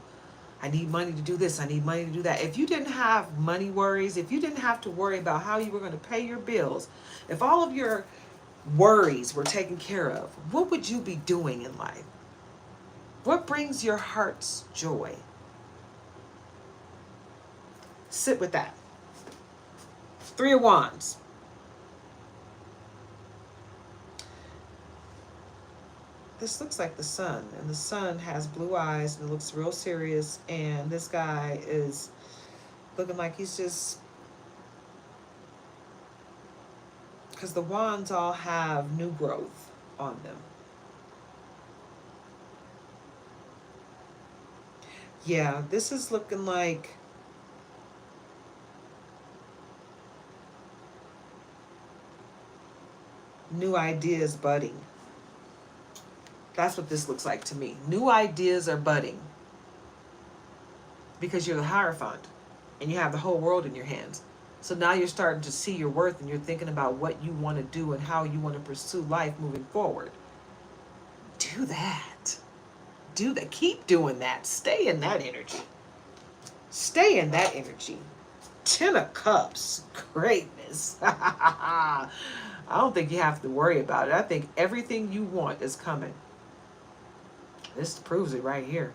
I need money to do this. I need money to do that. If you didn't have money worries, if you didn't have to worry about how you were going to pay your bills, if all of your worries were taken care of, what would you be doing in life? What brings your heart's joy? Sit with that. 3 of Wands. This looks like the sun, and the sun has blue eyes and it looks real serious, and this guy is looking like he's just, because the wands all have new growth on them. Yeah, this is looking like new ideas budding. That's what this looks like to me. New ideas are budding. Because you're the Hierophant and you have the whole world in your hands. So now you're starting to see your worth and you're thinking about what you want to do and how you want to pursue life moving forward. Do that. Do that. Keep doing that. Stay in that energy. Stay in that energy. 10 of Cups. Greatness. I don't think you have to worry about it. I think everything you want is coming. This proves it right here.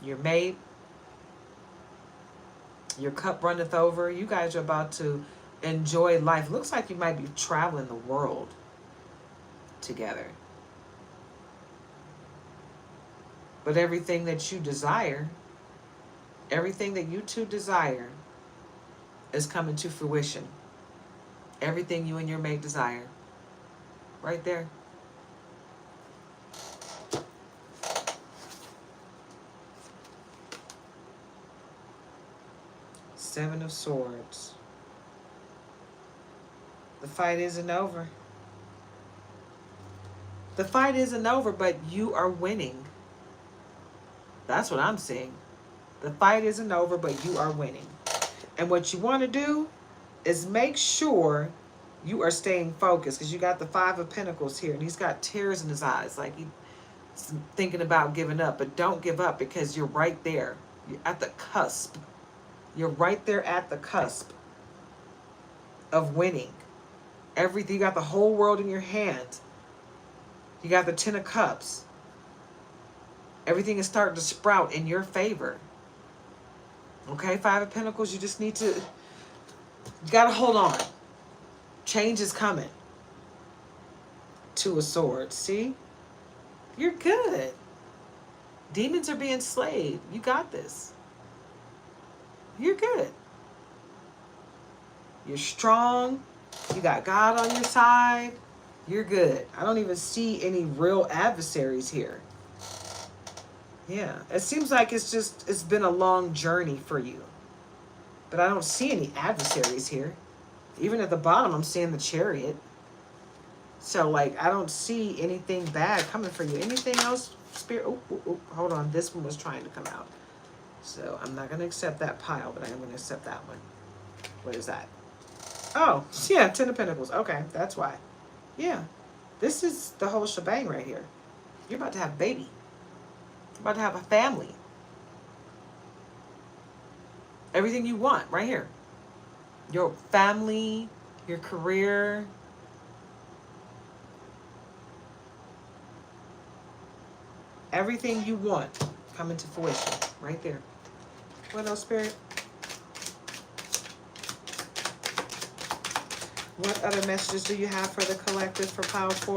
You're made. Your cup runneth over. You guys are about to enjoy life. Looks like you might be traveling the world together. But everything that you desire, everything that you two desire is coming to fruition. Everything you and your mate desire. Right there. Seven of Swords. The fight isn't over. The fight isn't over, but you are winning. That's what I'm seeing. The fight isn't over, but you are winning. And what you want to do is make sure you are staying focused, because you got the Five of Pentacles here, and he's got tears in his eyes, like he's thinking about giving up. But don't give up, because you're right there. You're at the cusp. You're right there at the cusp of winning. Everything, you got the whole world in your hand. You got the Ten of Cups. Everything is starting to sprout in your favor. Okay, Five of Pentacles, you just need to, you got to hold on. Change is coming. Two of Swords, see? You're good. Demons are being slayed. You got this. You're good. You're strong. You got God on your side. You're good. I don't even see any real adversaries here. Yeah, it seems like it's been a long journey for you. But I don't see any adversaries here. Even at the bottom, I'm seeing the Chariot. So, like, I don't see anything bad coming for you. Anything else, Spirit? Oh, hold on. This one was trying to come out. So, I'm not going to accept that pile, but I am going to accept that one. What is that? Oh, yeah, Ten of Pentacles. Okay, that's why. Yeah, this is the whole shebang right here. You're about to have a baby. You're about to have a family. Everything you want right here. Your family, your career. Everything you want coming to fruition right there. What else, Spirit? What other messages do you have for the collective for Pile 4?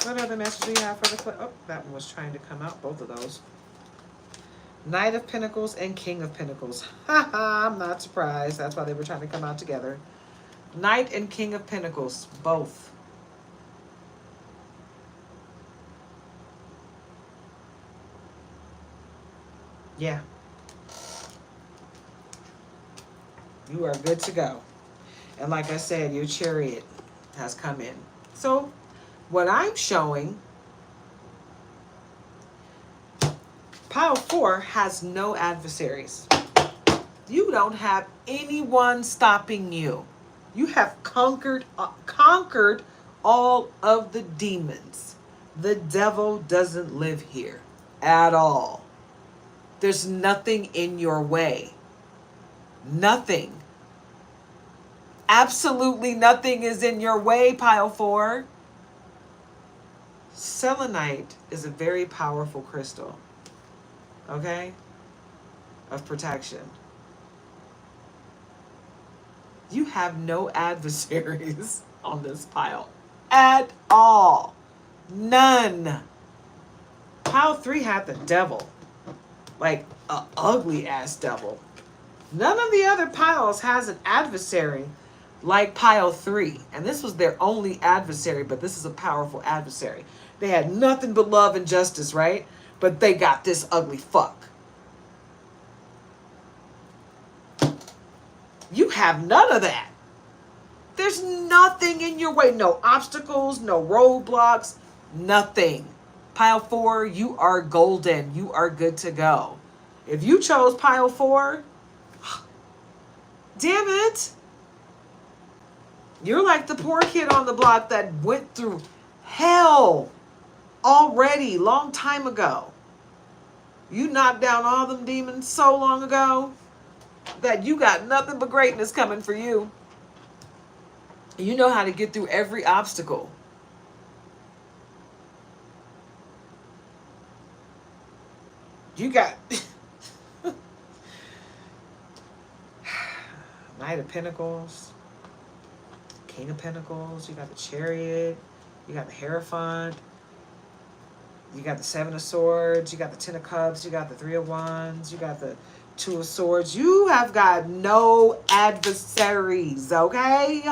What other message do you have for the collective? Oh, that one was trying to come out, both of those. Knight of Pentacles and King of Pentacles. Haha, I'm not surprised. That's why they were trying to come out together. Knight and King of Pentacles, both. Yeah. You are good to go. And like I said, your Chariot has come in. So what I'm showing, Pile 4 has no adversaries. You don't have anyone stopping you. You have conquered all of the demons. The devil doesn't live here at all. There's nothing in your way. Nothing. Absolutely nothing is in your way, Pile 4. Selenite is a very powerful crystal. Okay? Of protection. You have no adversaries on this pile. At all. None. Pile 3 had the devil. Like an ugly ass devil. None of the other piles has an adversary like Pile 3. And this was their only adversary, but this is a powerful adversary. They had nothing but love and justice, right? But they got this ugly fuck. You have none of that. There's nothing in your way. No obstacles, no roadblocks, nothing. Pile 4, you are golden. You are good to go. If you chose Pile 4, damn it. You're like the poor kid on the block that went through hell already long time ago. You knocked down all them demons so long ago that you got nothing but greatness coming for you. You know how to get through every obstacle. You got Knight of Pentacles, King of Pentacles, you got the Chariot, you got the Hierophant. You got the Seven of Swords, you got the Ten of Cups, you got the Three of Wands, you got the Two of Swords. You have got no adversaries, okay?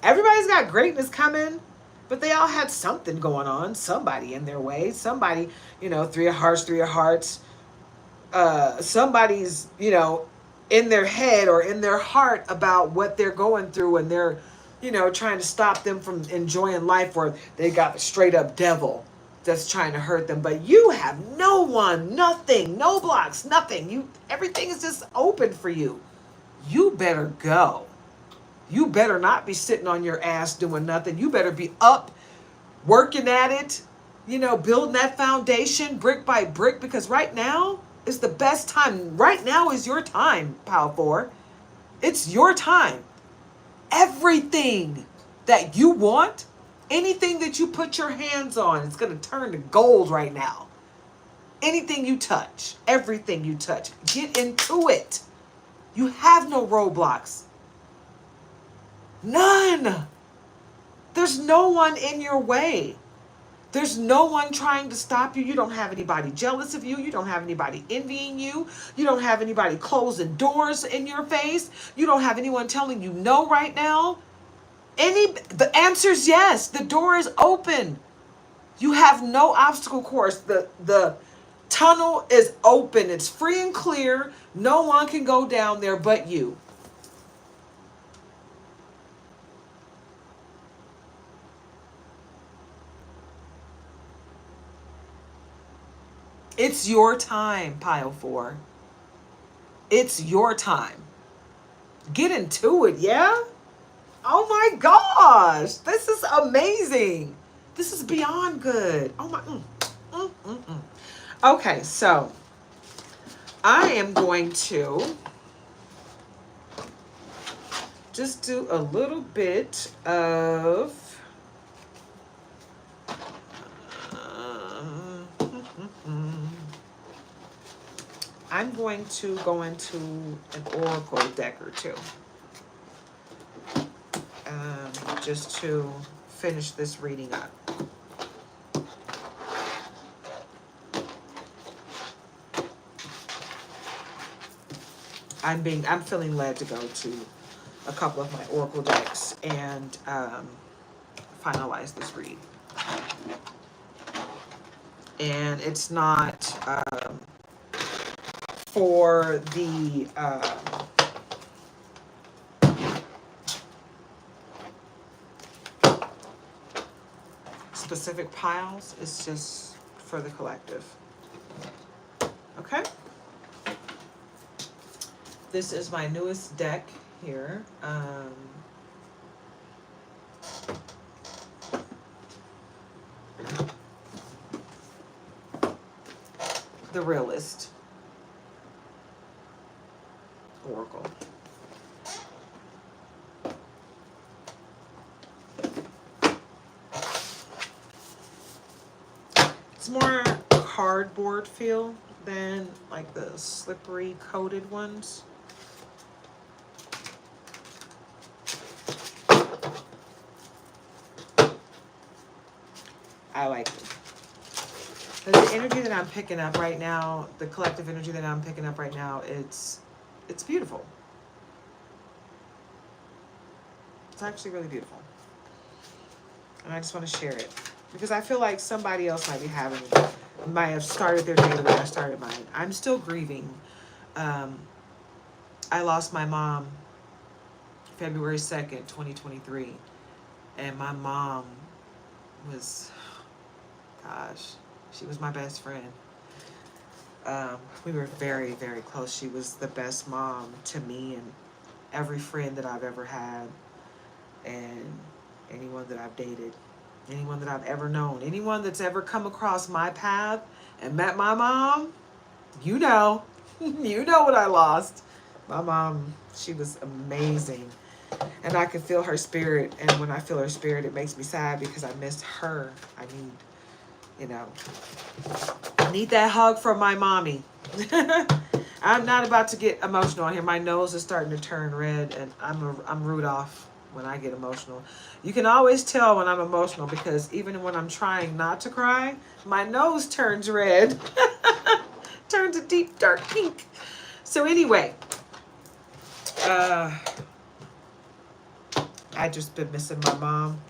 Everybody's got greatness coming, but they all had something going on, somebody in their way, somebody, you know, Three of Hearts, Three of Hearts. Somebody's, you know, in their head or in their heart about what they're going through, and they're, you know, trying to stop them from enjoying life, or they got the straight up devil that's trying to hurt them. But you have no one, nothing, no blocks, nothing. Everything is just open for you. You better go. You better not be sitting on your ass doing nothing. You better be up, working at it, you know, building that foundation brick by brick, because right now is the best time. Right now is your time, Power 4. It's your time. Everything that you want, anything that you put your hands on, it's going to turn to gold right now. Anything you touch, everything you touch, get into it. You have no roadblocks. None. There's no one in your way. There's no one trying to stop you. You don't have anybody jealous of you. You don't have anybody envying you. You don't have anybody closing doors in your face. You don't have anyone telling you no right now. The answer is yes. The door is open. You have no obstacle course. The tunnel is open. It's free and clear. No one can go down there but you. It's your time, Pile 4. It's your time. Get into it, yeah? Oh my gosh. This is amazing. This is beyond good. Oh my. Okay, so I am going to just do a little bit of I'm going to go into an oracle deck or two, just to finish this reading up. I'm feeling led to go to a couple of my oracle decks and finalize this read. And it's not for the specific piles, it's just for the collective. Okay? This is my newest deck here. The Realist Oracle. It's more cardboard feel than like the slippery coated ones. I like it. The energy that I'm picking up right now, the collective energy that I'm picking up right now, it's beautiful. It's actually really beautiful. And I just want to share it because I feel like somebody else might have started their day the way I started mine. I'm still grieving. I lost my mom February 2nd, 2023. And my mom was, gosh, she was my best friend. We were very, very close. She was the best mom to me and every friend that I've ever had, and anyone that I've dated, anyone that I've ever known, anyone that's ever come across my path and met my mom, you know, you know what I lost. My mom, she was amazing. And I can feel her spirit. And when I feel her spirit, it makes me sad because I missed her. I need, you know, I need that hug from my mommy. I'm not about to get emotional on here. My nose is starting to turn red, and I'm Rudolph when I get emotional. You can always tell when I'm emotional because even when I'm trying not to cry, my nose turns red, turns a deep dark pink. So anyway, I just been missing my mom.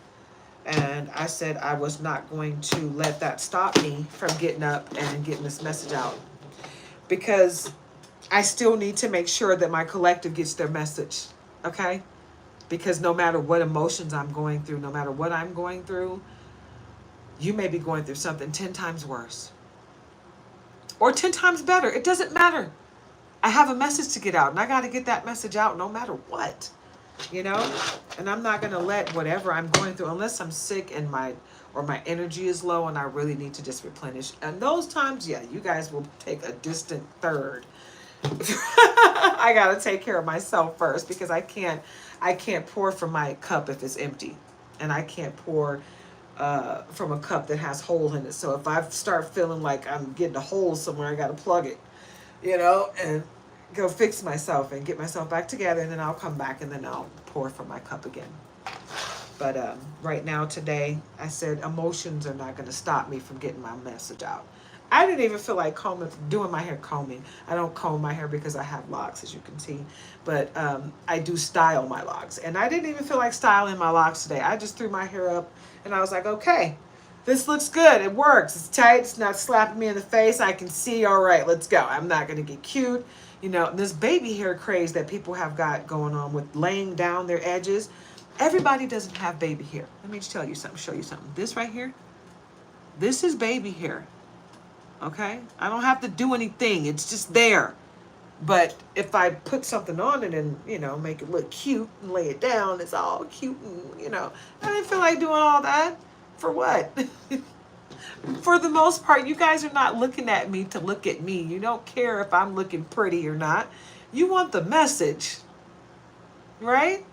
And I said I was not going to let that stop me from getting up and getting this message out. Because I still need to make sure that my collective gets their message. Okay? Because no matter what emotions I'm going through, no matter what I'm going through, you may be going through something 10 times worse. Or 10 times better. It doesn't matter. I have a message to get out. And I got to get that message out no matter what. You know, and I'm not going to let whatever I'm going through, unless I'm sick and my energy is low and I really need to just replenish. And those times, yeah, you guys will take a distant third. I got to take care of myself first because I can't pour from my cup if it's empty, and I can't pour from a cup that has holes in it. So if I start feeling like I'm getting a hole somewhere, I got to plug it, you know, and go fix myself and get myself back together, and then I'll come back and then I'll pour from my cup again. But right now, today, I said emotions are not going to stop me from getting my message out. I didn't even feel like doing my hair combing. I don't comb my hair because I have locks, as you can see. But I do style my locks. And I didn't even feel like styling my locks today. I just threw my hair up and I was like, okay, this looks good. It works. It's tight. It's not slapping me in the face. I can see. All right, let's go. I'm not going to get cute. You know, this baby hair craze that people have got going on with laying down their edges. Everybody doesn't have baby hair. Let me just tell you something, show you something. This right here, this is baby hair. Okay? I don't have to do anything. It's just there. But if I put something on it and, you know, make it look cute and lay it down, it's all cute and, you know, I didn't feel like doing all that. For what? For the most part, you guys are not looking at me to look at me. You don't care if I'm looking pretty or not. You want the message, right?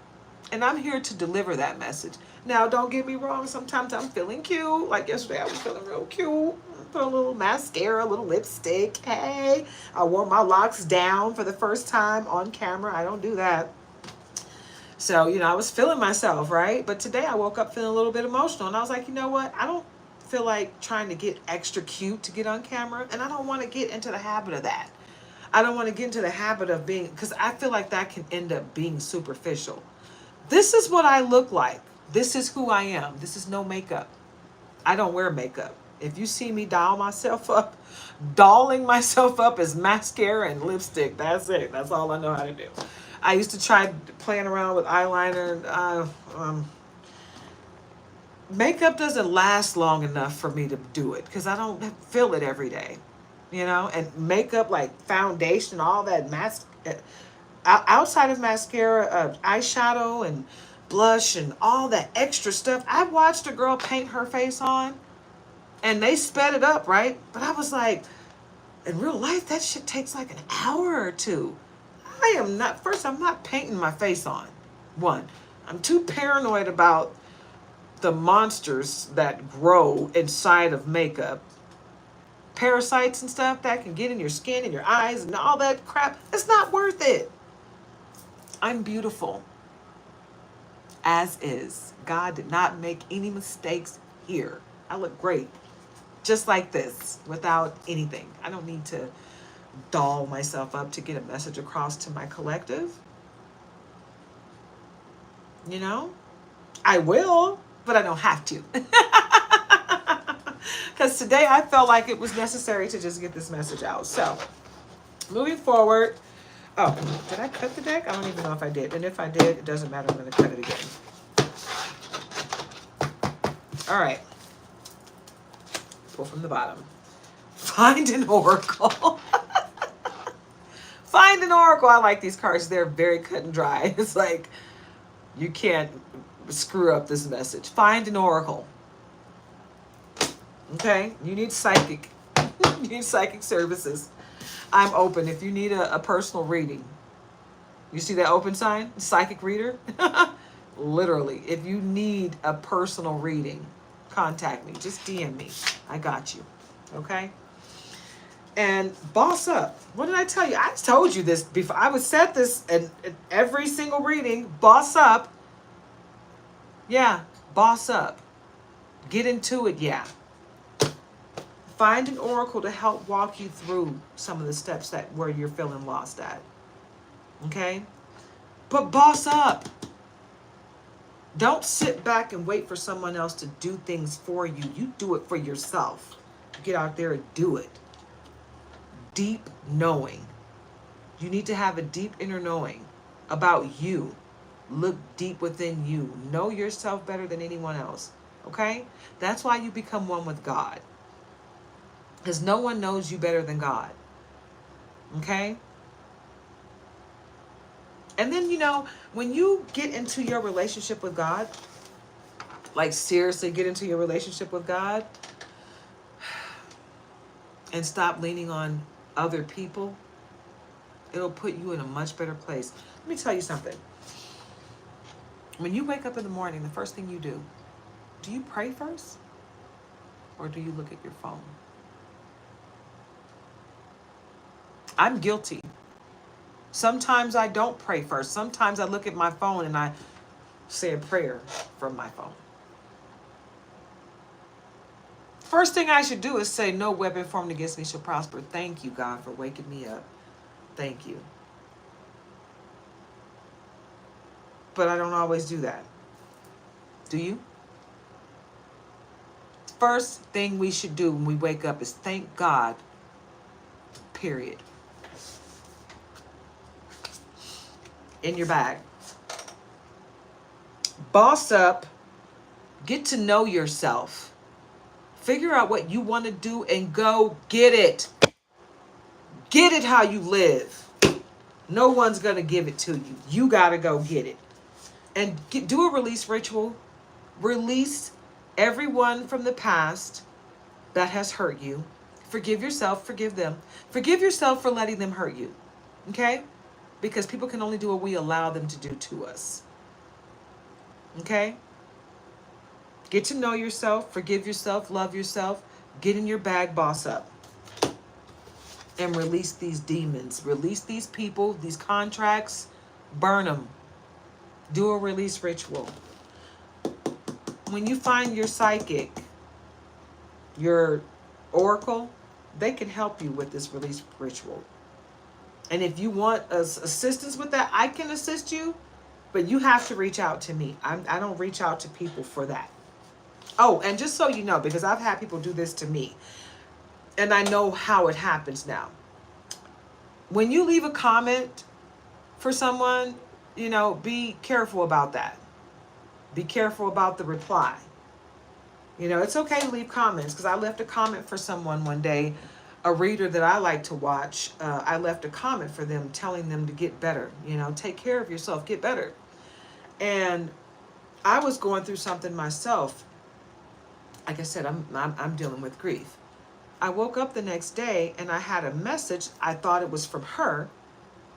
And I'm here to deliver that message. Now, don't get me wrong. Sometimes I'm feeling cute. Like yesterday, I was feeling real cute. Put a little mascara, a little lipstick. Hey, I wore my locks down for the first time on camera. I don't do that. So, you know, I was feeling myself, right? But today I woke up feeling a little bit emotional. And I was like, you know what? I don't feel like trying to get extra cute to get on camera, and I don't want to get into the habit of that. I don't want to get into the habit of being, because I feel like that can end up being superficial. This is what I look like. This is who I am. This is no makeup. I don't wear makeup. If you see me dolling myself up as mascara and lipstick, that's it. That's all I know how to do. I used to try playing around with eyeliner. Makeup doesn't last long enough for me to do it because I don't feel it every day, you know. And makeup, like foundation, all that outside of mascara, eyeshadow and blush and all that extra stuff. I watched a girl paint her face on, and they sped it up, right? But I was like, in real life, that shit takes like an hour or two. I'm not painting my face on. One, I'm too paranoid about the monsters that grow inside of makeup, parasites and stuff that can get in your skin and your eyes and all that crap. It's not worth it. I'm beautiful as is. God did not make any mistakes here. I look great just like this without anything. I don't need to doll myself up to get a message across to my collective. You know, I will, but I don't have to. Because today I felt like it was necessary to just get this message out. So, moving forward. Oh, did I cut the deck? I don't even know if I did. And if I did, it doesn't matter. I'm going to cut it again. All right. Pull from the bottom. Find an oracle. Find an oracle. I like these cards. They're very cut and dry. It's like you can't screw up this message. Find an oracle. Okay? You need psychic. You need psychic services. I'm open. If you need a personal reading. You see that open sign? Psychic reader? Literally. If you need a personal reading, contact me. Just DM me. I got you. Okay? And boss up. What did I tell you? I told you this before. I would set this in every single reading. Boss up. Yeah. Boss up. Get into it. Yeah. Find an oracle to help walk you through some of the steps that where you're feeling lost at. Okay? But boss up. Don't sit back and wait for someone else to do things for you. You do it for yourself. Get out there and do it. Deep knowing. You need to have a deep inner knowing about you. Look deep within you. Know yourself better than anyone else. Okay? That's why you become one with God. Because no one knows you better than God. Okay? And then, when you get into your relationship with God, like seriously get into your relationship with God and stop leaning on other people, it'll put you in a much better place. Let me tell you something. When you wake up in the morning, the first thing you do you pray first? Or do you look at your phone? I'm guilty. Sometimes I don't pray first. Sometimes I look at my phone and I say a prayer from my phone. First thing I should do is say, no weapon formed against me shall prosper. Thank you, God, for waking me up. Thank you. But I don't always do that. Do you? First thing we should do when we wake up is thank God, period. In your bag. Boss up. Get to know yourself. Figure out what you want to do and go get it. Get it how you live. No one's going to give it to you. You got to go get it. And do a release ritual. Release everyone from the past that has hurt you. Forgive yourself. Forgive them. Forgive yourself for letting them hurt you. Okay? Because people can only do what we allow them to do to us. Okay? Get to know yourself. Forgive yourself. Love yourself. Get in your bag. Boss up. And release these demons. Release these people. These contracts. Burn them. Do a release ritual. When you find your psychic, your oracle, they can help you with this release ritual. And if you want assistance with that, I can assist you, but you have to reach out to me. I don't reach out to people for that. Oh, and just so you know, because I've had people do this to me, and I know how it happens now. When you leave a comment for someone, be careful about that. Be careful about the reply. It's okay to leave comments, because I left a comment for someone one day, a reader that I like to watch. I left a comment for them telling them to get better, take care of yourself, get better. And I was going through something myself. Like I said, I'm dealing with grief. I woke up the next day and I had a message. I thought it was from her,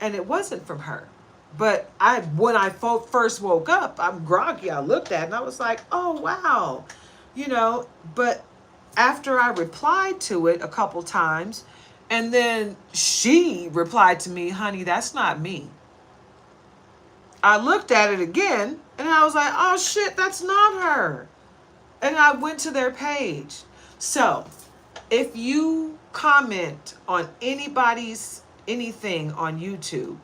and it wasn't from her. But when I first woke up, I'm groggy. I looked at it and I was like, oh, wow. But after I replied to it a couple times, and then she replied to me, honey, that's not me. I looked at it again and I was like, oh, shit, that's not her. And I went to their page. So if you comment on anything on YouTube,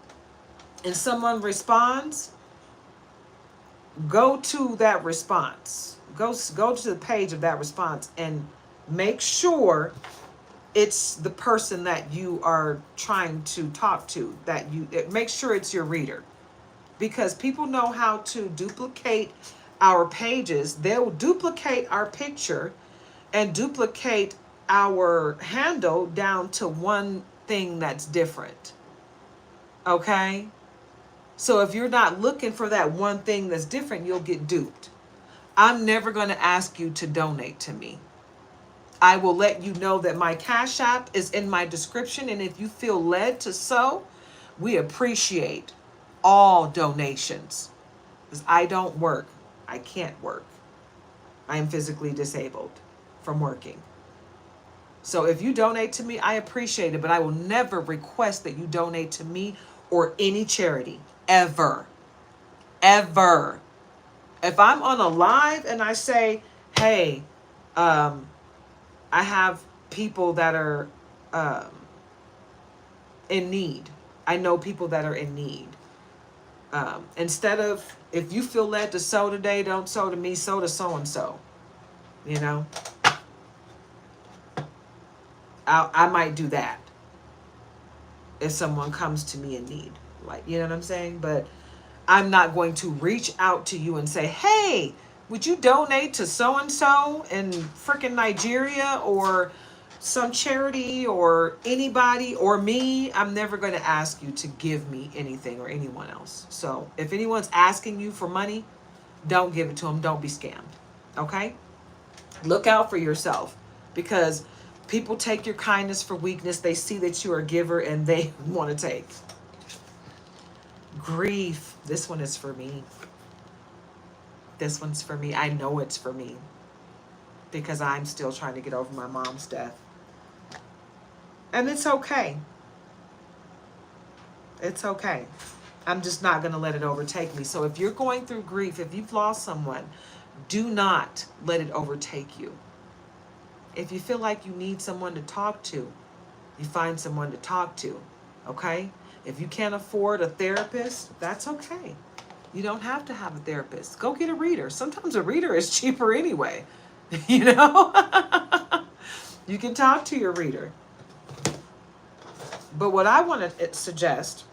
and someone responds, go to that response. Go to the page of that response and make sure it's the person that you are trying to talk to, make sure it's your reader. Because people know how to duplicate our pages. They'll duplicate our picture and duplicate our handle down to one thing that's different. Okay? So if you're not looking for that one thing that's different, you'll get duped. I'm never going to ask you to donate to me. I will let you know that my Cash App is in my description. And if you feel led to sow, we appreciate all donations. Because I don't work. I can't work. I am physically disabled from working. So if you donate to me, I appreciate it. But I will never request that you donate to me or any charity. Ever. If I'm on a live and I say, hey, I have people that are in need. I know people that are in need. Instead of, if you feel led to sow today, don't sow to me, sow to so-and-so. You know, I might do that if someone comes to me in need. Like, you know what I'm saying? But I'm not going to reach out to you and say, hey, would you donate to so-and-so in freaking Nigeria or some charity or anybody or me? I'm never going to ask you to give me anything or anyone else. So if anyone's asking you for money, don't give it to them. Don't be scammed. Okay? Look out for yourself, because people take your kindness for weakness. They see that you are a giver and they want to take. Grief. This one is for me. This one's for me. I know it's for me because I'm still trying to get over my mom's death. And it's okay. It's okay. I'm just not going to let it overtake me. So if you're going through grief, if you've lost someone, do not let it overtake you. If you feel like you need someone to talk to, you find someone to talk to, okay? If you can't afford a therapist, that's okay. You don't have to have a therapist. Go get a reader. Sometimes a reader is cheaper anyway, you know? You can talk to your reader. But what I want to suggest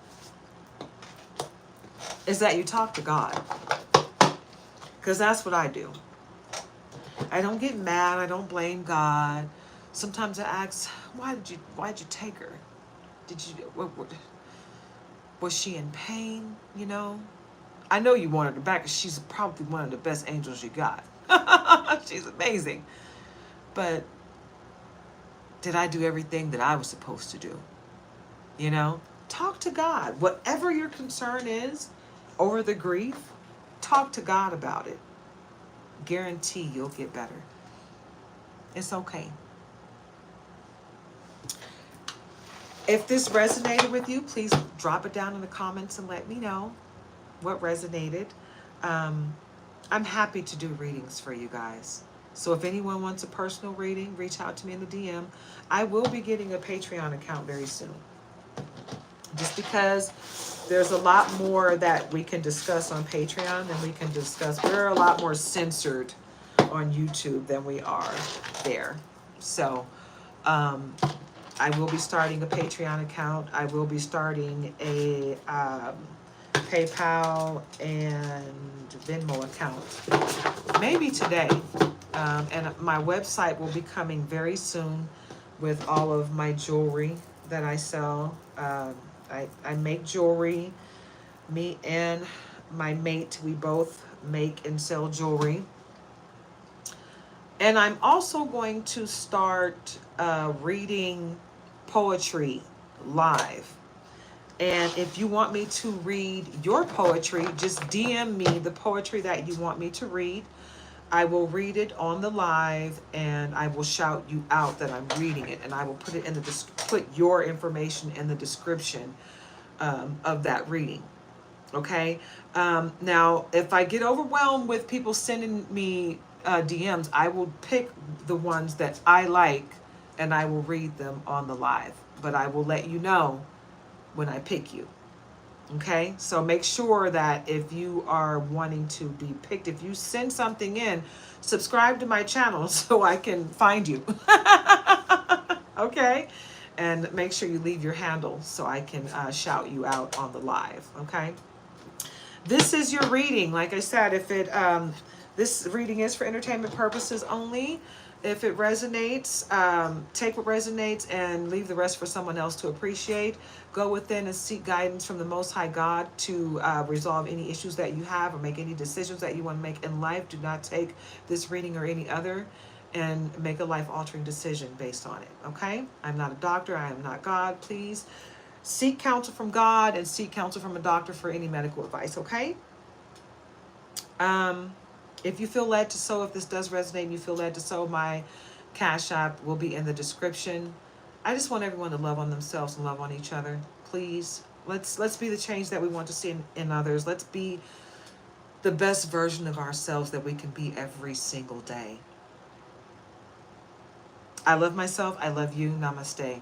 is that you talk to God, because that's what I do. I don't get mad. I don't blame God. Sometimes I ask, why'd you take her? Was she in pain? You know, I know you wanted her back, because she's probably one of the best angels you got. She's amazing. But did I do everything that I was supposed to do? You know, talk to God. Whatever your concern is over the grief, talk to God about it. Guarantee you'll get better. It's okay. If this resonated with you, please drop it down in the comments and let me know what resonated. I'm happy to do readings for you guys. So if anyone wants a personal reading, reach out to me in the DM. I will be getting a Patreon account very soon. Just because there's a lot more that we can discuss on Patreon than we can discuss. We're a lot more censored on YouTube than we are there. So I will be starting a Patreon account. I will be starting a PayPal and Venmo account. Maybe today. And my website will be coming very soon with all of my jewelry that I sell. I make jewelry. Me and my mate, we both make and sell jewelry. And I'm also going to start reading poetry live. And if you want me to read your poetry, just DM me the poetry that you want me to read. I will read it on the live, and I will shout you out that I'm reading it, and I will put it in the put your information in the description of that reading. Okay. Now, if I get overwhelmed with people sending me DMs, I will pick the ones that I like, and I will read them on the live. But I will let you know when I pick you. Okay, so make sure that if you are wanting to be picked, if you send something in, subscribe to my channel so I can find you. Okay, and make sure you leave your handle so I can shout you out on the live. Okay, this is your reading. Like I said, if it this reading is for entertainment purposes only. If it resonates, take what resonates and leave the rest for someone else to appreciate. Go within and seek guidance from the Most High God to resolve any issues that you have or make any decisions that you want to make in life. Do not take this reading or any other and make a life-altering decision based on it, okay? I'm not a doctor. I am not God. Please seek counsel from God and seek counsel from a doctor for any medical advice, okay? If you feel led to sow, if this does resonate and you feel led to sow, my Cash App will be in the description. I just want everyone to love on themselves and love on each other. Please, let's be the change that we want to see in others. Let's be the best version of ourselves that we can be every single day. I love myself. I love you. Namaste.